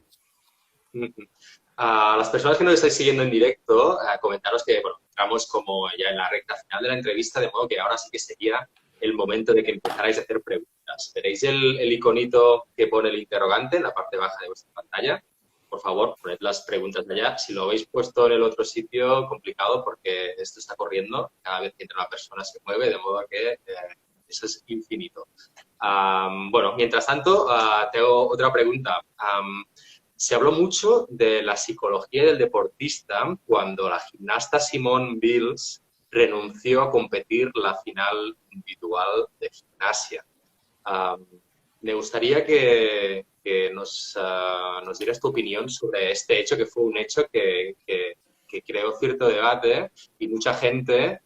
A las personas que nos estáis siguiendo en directo, comentaros que, estamos como ya en la recta final de la entrevista, de modo que ahora sí que sería el momento de que empezarais a hacer preguntas. Veréis el iconito que pone el interrogante en la parte baja de vuestra pantalla. Por favor, poned las preguntas de allá. Si lo habéis puesto en el otro sitio, complicado porque esto está corriendo. Cada vez que entra una persona se mueve, de modo que eso es infinito. Mientras tanto, tengo otra pregunta. Se habló mucho de la psicología del deportista cuando la gimnasta Simone Biles renunció a competir la final individual de gimnasia. Me gustaría que nos dieras tu opinión sobre este hecho, que fue un hecho que creó cierto debate y mucha gente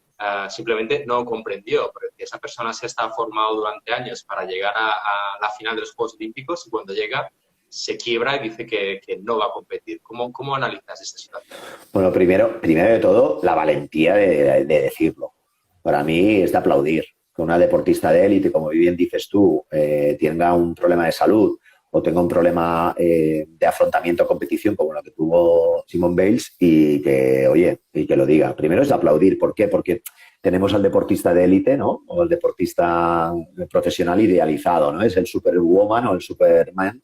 simplemente no comprendió, porque esa persona se está formado durante años para llegar a la final de los Juegos Olímpicos y cuando llega se quiebra y dice que no va a competir. ¿Cómo analizas esta situación? Bueno, primero de todo, la valentía de decirlo. Para mí es de aplaudir. Que una deportista de élite, como bien dices tú, tenga un problema de salud o tenga un problema de afrontamiento a competición como lo que tuvo Simone Biles y que lo diga. Primero es de aplaudir. ¿Por qué? Porque tenemos al deportista de élite, ¿no? O el deportista profesional idealizado, ¿no? Es el superwoman o el superman,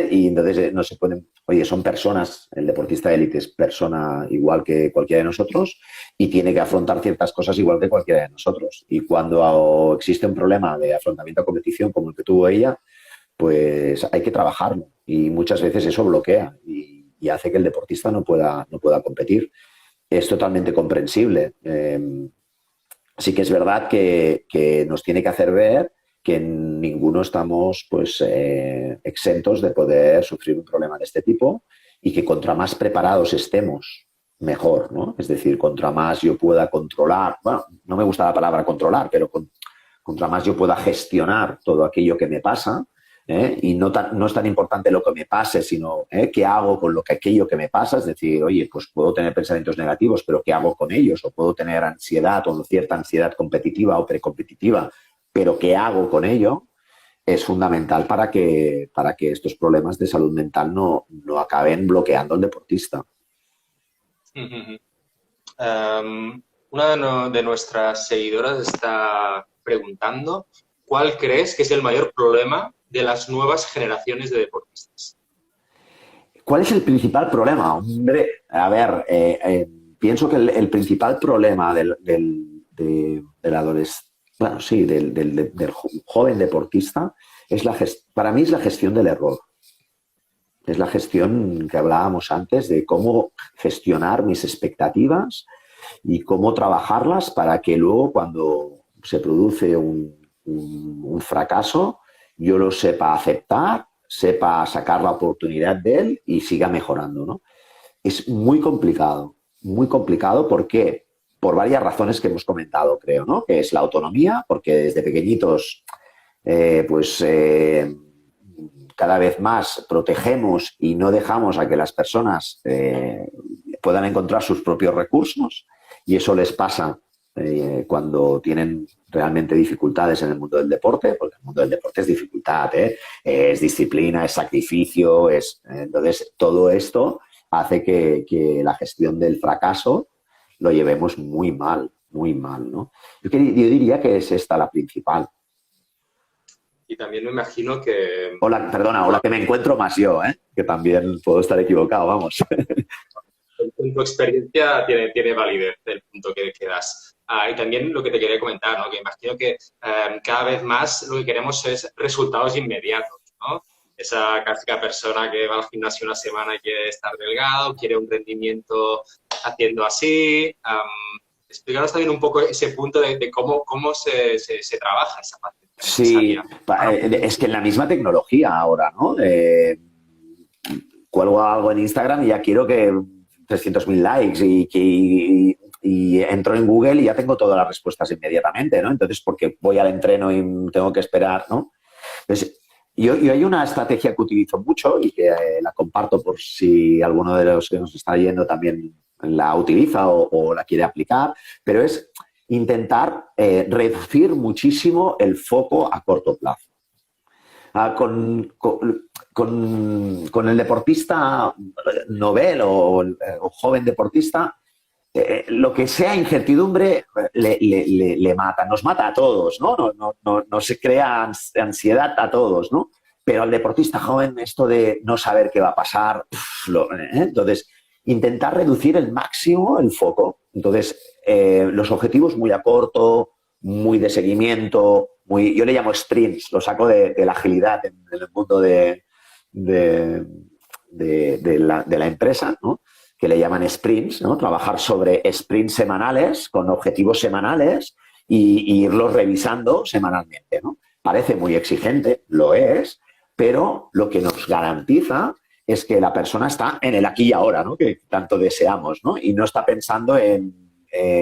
y entonces no se pueden... Oye, son personas, el deportista de élite es persona igual que cualquiera de nosotros y tiene que afrontar ciertas cosas igual que cualquiera de nosotros. Y cuando existe un problema de afrontamiento a competición como el que tuvo ella, pues hay que trabajarlo y muchas veces eso bloquea y hace que el deportista no pueda competir. Es totalmente comprensible. Sí que es verdad que nos tiene que hacer ver que ninguno estamos exentos de poder sufrir un problema de este tipo y que contra más preparados estemos, mejor, ¿no? Es decir, contra más yo pueda controlar, no me gusta la palabra controlar, pero contra más yo pueda gestionar todo aquello que me pasa, y no es tan importante lo que me pase, sino qué hago con aquello que me pasa. Es decir, oye, pues puedo tener pensamientos negativos, pero ¿qué hago con ellos? O puedo tener ansiedad o cierta ansiedad competitiva o precompetitiva, pero ¿qué hago con ello? es fundamental para que estos problemas de salud mental no acaben bloqueando al deportista. Una de nuestras seguidoras está preguntando, ¿cuál crees que es el mayor problema de las nuevas generaciones de deportistas? ¿Cuál es el principal problema? Hombre, a ver, pienso que el principal problema del adolescente, bueno, sí, del joven deportista, para mí es la gestión del error. Es la gestión que hablábamos antes de cómo gestionar mis expectativas y cómo trabajarlas para que luego cuando se produce un fracaso yo lo sepa aceptar, sepa sacar la oportunidad de él y siga mejorando, ¿no? Es muy complicado porque por varias razones que hemos comentado, creo, ¿no? Que es la autonomía, porque desde pequeñitos cada vez más protegemos y no dejamos a que las personas puedan encontrar sus propios recursos y eso les pasa cuando tienen realmente dificultades en el mundo del deporte, porque el mundo del deporte es dificultad, es disciplina, es sacrificio, entonces todo esto hace que la gestión del fracaso lo llevemos muy mal, ¿no? Yo diría que es esta la principal. Y también me imagino que... O la que me encuentro más yo, que también puedo estar equivocado, vamos. En tu experiencia tiene validez el punto que das. Y también lo que te quería comentar, ¿no? Que imagino que cada vez más lo que queremos es resultados inmediatos, ¿no? Esa clásica persona que va al gimnasio una semana y quiere estar delgado, quiere un rendimiento haciendo así. Explícanos también un poco ese punto de cómo se trabaja esa parte. Sí, es que en la misma tecnología ahora, ¿no? Cuelgo algo en Instagram y ya quiero que 300.000 likes y entro en Google y ya tengo todas las respuestas inmediatamente, ¿no? Entonces, porque voy al entreno y tengo que esperar, ¿no? Entonces, yo hay una estrategia que utilizo mucho y que la comparto por si alguno de los que nos está yendo también la utiliza o la quiere aplicar, pero es intentar reducir muchísimo el foco a corto plazo. Con el deportista novel o joven deportista, lo que sea incertidumbre le mata, nos mata a todos, ¿no? No se crea ansiedad a todos, ¿no? Pero al deportista joven esto de no saber qué va a pasar, entonces intentar reducir el máximo el foco. Entonces, los objetivos muy a corto, muy de seguimiento, yo le llamo sprints, lo saco de la agilidad en el mundo de la empresa, ¿no? Que le llaman sprints, ¿no? Trabajar sobre sprints semanales con objetivos semanales y irlos revisando semanalmente, ¿no? Parece muy exigente, lo es, pero lo que nos garantiza es que la persona está en el aquí y ahora, ¿no? Que tanto deseamos, ¿no? Y no está pensando en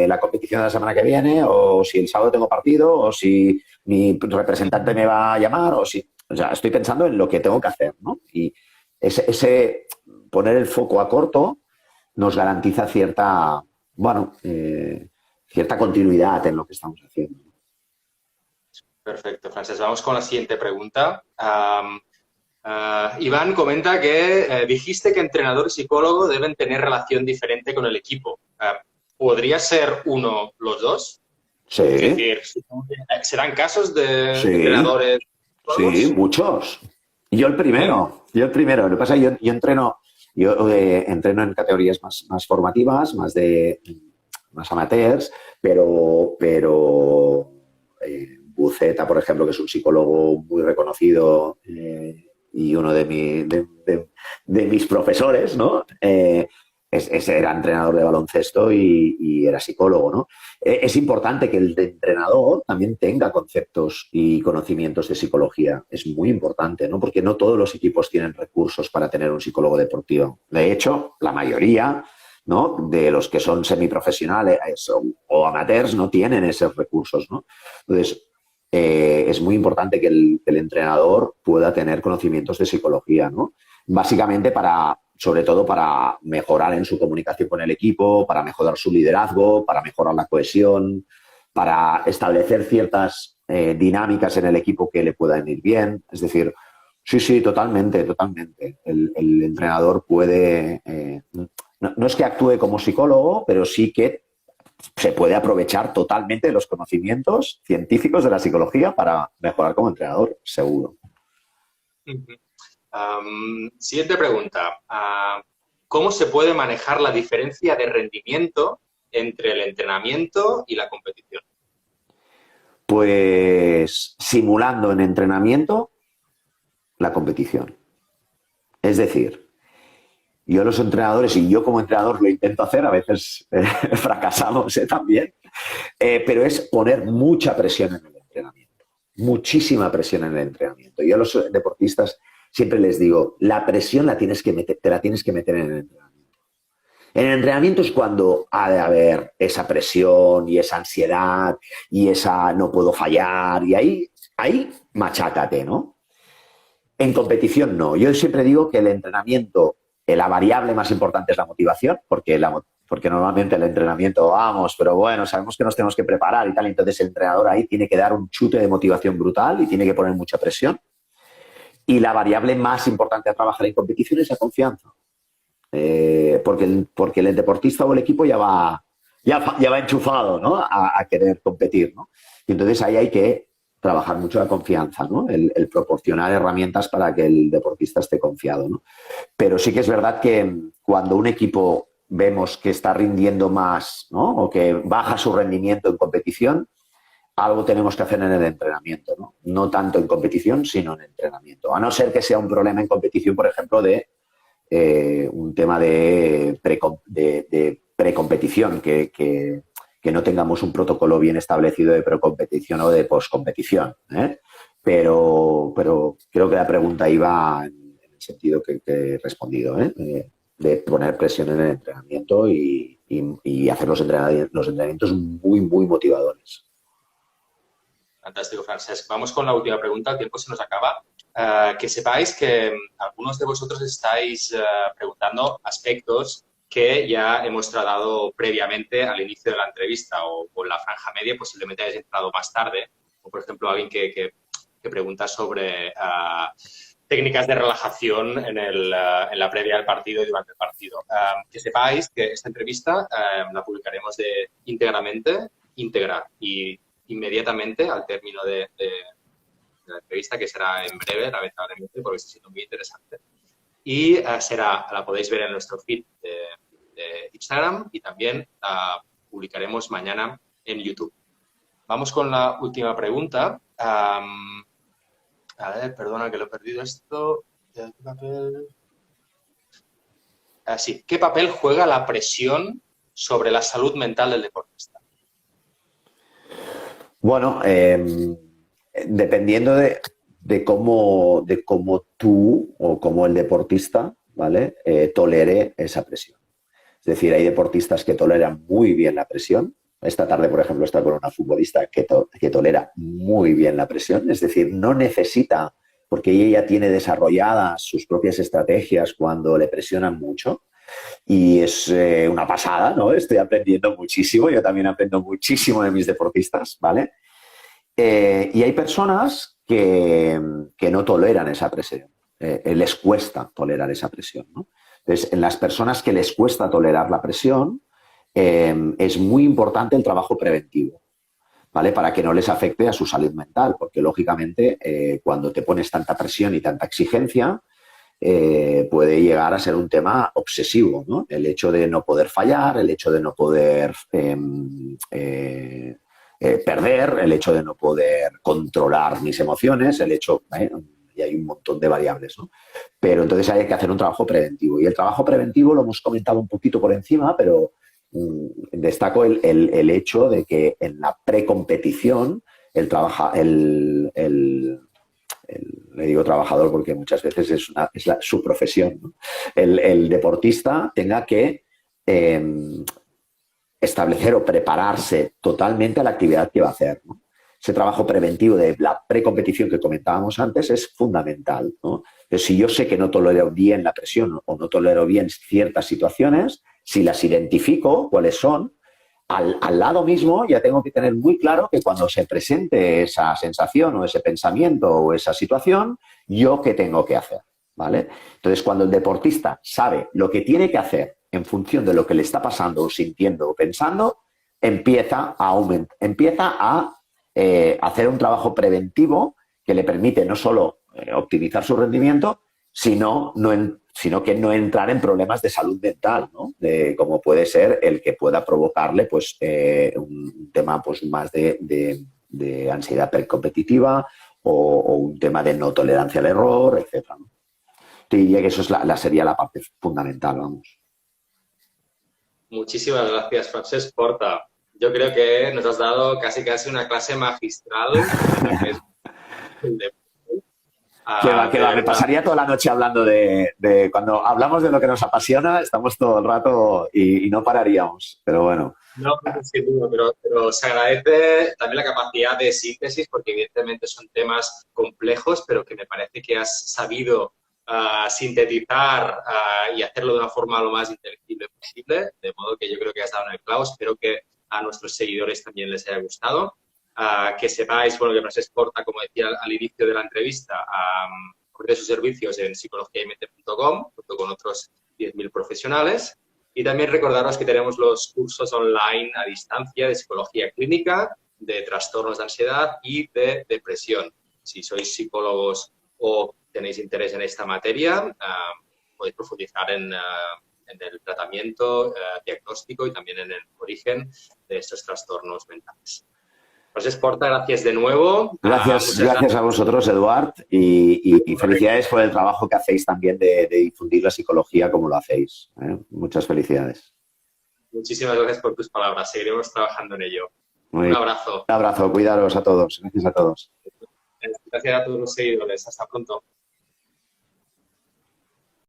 la competición de la semana que viene o si el sábado tengo partido o si mi representante me va a llamar o sea, estoy pensando en lo que tengo que hacer, ¿no? Y ese poner el foco a corto nos garantiza cierta continuidad en lo que estamos haciendo. Perfecto, Francesc. Vamos con la siguiente pregunta. Iván comenta que dijiste que entrenador y psicólogo deben tener relación diferente con el equipo. ¿Podría ser uno los dos? Sí. Es decir, ¿serán casos de entrenadores? Sí, muchos. Yo el primero. Lo que pasa es que yo entreno en categorías más formativas, más amateurs, pero Buceta, por ejemplo, que es un psicólogo muy reconocido y uno de mis profesores, ¿no? Era entrenador de baloncesto y era psicólogo, ¿no? Es importante que el entrenador también tenga conceptos y conocimientos de psicología. Es muy importante, ¿no? Porque no todos los equipos tienen recursos para tener un psicólogo deportivo. De hecho, la mayoría, ¿no? De los que son semiprofesionales o amateurs no tienen esos recursos, ¿no? Entonces, es muy importante que el entrenador pueda tener conocimientos de psicología, ¿no? Básicamente sobre todo para mejorar en su comunicación con el equipo, para mejorar su liderazgo, para mejorar la cohesión, para establecer ciertas dinámicas en el equipo que le puedan ir bien. Es decir, sí, totalmente, totalmente. El entrenador puede, no es que actúe como psicólogo, pero sí que se puede aprovechar totalmente de los conocimientos científicos de la psicología para mejorar como entrenador, seguro. Siguiente pregunta. ¿Cómo se puede manejar la diferencia de rendimiento entre el entrenamiento y la competición? Pues simulando en entrenamiento la competición. Es decir, yo los entrenadores, y yo como entrenador lo intento hacer, a veces fracasamos también, pero es poner mucha presión en el entrenamiento, muchísima presión en el entrenamiento. Yo a los deportistas siempre les digo, la presión te la tienes que meter en el entrenamiento. En el entrenamiento es cuando ha de haber esa presión y esa ansiedad y esa no puedo fallar y ahí machácate, ¿no? En competición no. Yo siempre digo que el entrenamiento, la variable más importante es la motivación, porque normalmente el entrenamiento vamos, pero bueno, sabemos que nos tenemos que preparar y tal, entonces el entrenador ahí tiene que dar un chute de motivación brutal y tiene que poner mucha presión. Y la variable más importante a trabajar en competición es la confianza. Porque el deportista o el equipo ya va enchufado, ¿no? a querer competir, ¿no? Y entonces ahí hay que trabajar mucho la confianza, ¿no? El proporcionar herramientas para que el deportista esté confiado, ¿no? Pero sí que es verdad que cuando un equipo vemos que está rindiendo más, ¿no? O que baja su rendimiento en competición, algo tenemos que hacer en el entrenamiento, ¿no? No tanto en competición, sino en entrenamiento. A no ser que sea un problema en competición, por ejemplo, de un tema de precompetición, que no tengamos un protocolo bien establecido de precompetición o de poscompetición, ¿eh? Pero creo que la pregunta iba en el sentido que he respondido, ¿eh? De poner presión en el entrenamiento y hacer los entrenamientos muy, muy motivadores. Fantástico, Francesc. Vamos con la última pregunta. El tiempo se nos acaba. Que sepáis que algunos de vosotros estáis preguntando aspectos que ya hemos tratado previamente al inicio de la entrevista o en la franja media, posiblemente hayáis entrado más tarde. O, por ejemplo, alguien que pregunta sobre técnicas de relajación en la previa del partido y durante el partido. Que sepáis que esta entrevista la publicaremos íntegra y inmediatamente al término de la entrevista, que será en breve, lamentablemente, porque está siendo muy interesante. Y la podéis ver en nuestro feed de Instagram y también la publicaremos mañana en YouTube. Vamos con la última pregunta. A ver, perdona que lo he perdido esto. ¿Qué papel? Sí. ¿Qué papel juega la presión sobre la salud mental del deportista? Bueno, dependiendo de cómo tú o cómo el deportista, ¿vale? Tolere esa presión. Es decir, hay deportistas que toleran muy bien la presión. Esta tarde, por ejemplo, está con una futbolista que tolera muy bien la presión. Es decir, no necesita, porque ella tiene desarrolladas sus propias estrategias cuando le presionan mucho. Y es una pasada, ¿no? Estoy aprendiendo muchísimo. Yo también aprendo muchísimo de mis deportistas, ¿vale? Y hay personas que no toleran esa presión. Les cuesta tolerar esa presión, ¿no? Entonces, en las personas que les cuesta tolerar la presión, es muy importante el trabajo preventivo, ¿vale? Para que no les afecte a su salud mental, porque lógicamente cuando te pones tanta presión y tanta exigencia, puede llegar a ser un tema obsesivo, ¿no? El hecho de no poder fallar, el hecho de no poder perder, el hecho de no poder controlar mis emociones, el hecho, y hay un montón de variables, ¿no? Pero entonces hay que hacer un trabajo preventivo. Y el trabajo preventivo lo hemos comentado un poquito por encima, pero destaco el hecho de que en la precompetición le digo trabajador porque muchas veces es su profesión, ¿no? El deportista tenga que establecer o prepararse totalmente a la actividad que va a hacer, ¿no? Ese trabajo preventivo de la precompetición que comentábamos antes es fundamental, ¿no? Pero si yo sé que no tolero bien la presión o no tolero bien ciertas situaciones, si las identifico, cuáles son, al lado mismo ya tengo que tener muy claro que cuando se presente esa sensación o ese pensamiento o esa situación, yo qué tengo que hacer, ¿vale? Entonces, cuando el deportista sabe lo que tiene que hacer en función de lo que le está pasando o sintiendo o pensando, empieza a hacer un trabajo preventivo que le permite no solo optimizar su rendimiento, sino que no entrar en problemas de salud mental, ¿no? Como puede ser el que pueda provocarle pues, un tema pues, más de ansiedad precompetitiva o un tema de no tolerancia al error, etcétera, ¿no? Te diría que eso es sería la parte fundamental, vamos. Muchísimas gracias, Francesc Porta. Yo creo que nos has dado casi una clase magistral de lo que es el deporte. Que va, me pasaría toda la noche hablando de cuando hablamos de lo que nos apasiona, estamos todo el rato y no pararíamos, pero bueno. No, sin duda, pero se agradece también la capacidad de síntesis, porque evidentemente son temas complejos, pero que me parece que has sabido sintetizar y hacerlo de una forma lo más inteligible posible, de modo que yo creo que has dado en el clavo. Espero que a nuestros seguidores también les haya gustado. Que sepáis, bueno, que Francesc Porta, como decía al inicio de la entrevista, ofrece sus servicios en psicologiaymente.com, junto con otros 10.000 profesionales. Y también recordaros que tenemos los cursos online a distancia de psicología clínica, de trastornos de ansiedad y de depresión. Si sois psicólogos o tenéis interés en esta materia, podéis profundizar en el tratamiento, diagnóstico y también en el origen de estos trastornos mentales. Francesc Porta, gracias de nuevo. Gracias a vosotros, Eduard, y felicidades por el trabajo que hacéis también de difundir la psicología como lo hacéis. Muchas felicidades. Muchísimas gracias por tus palabras. Seguiremos trabajando en ello. Un abrazo. Un abrazo. Cuidaros a todos. Gracias a todos. Gracias a todos los seguidores. Hasta pronto.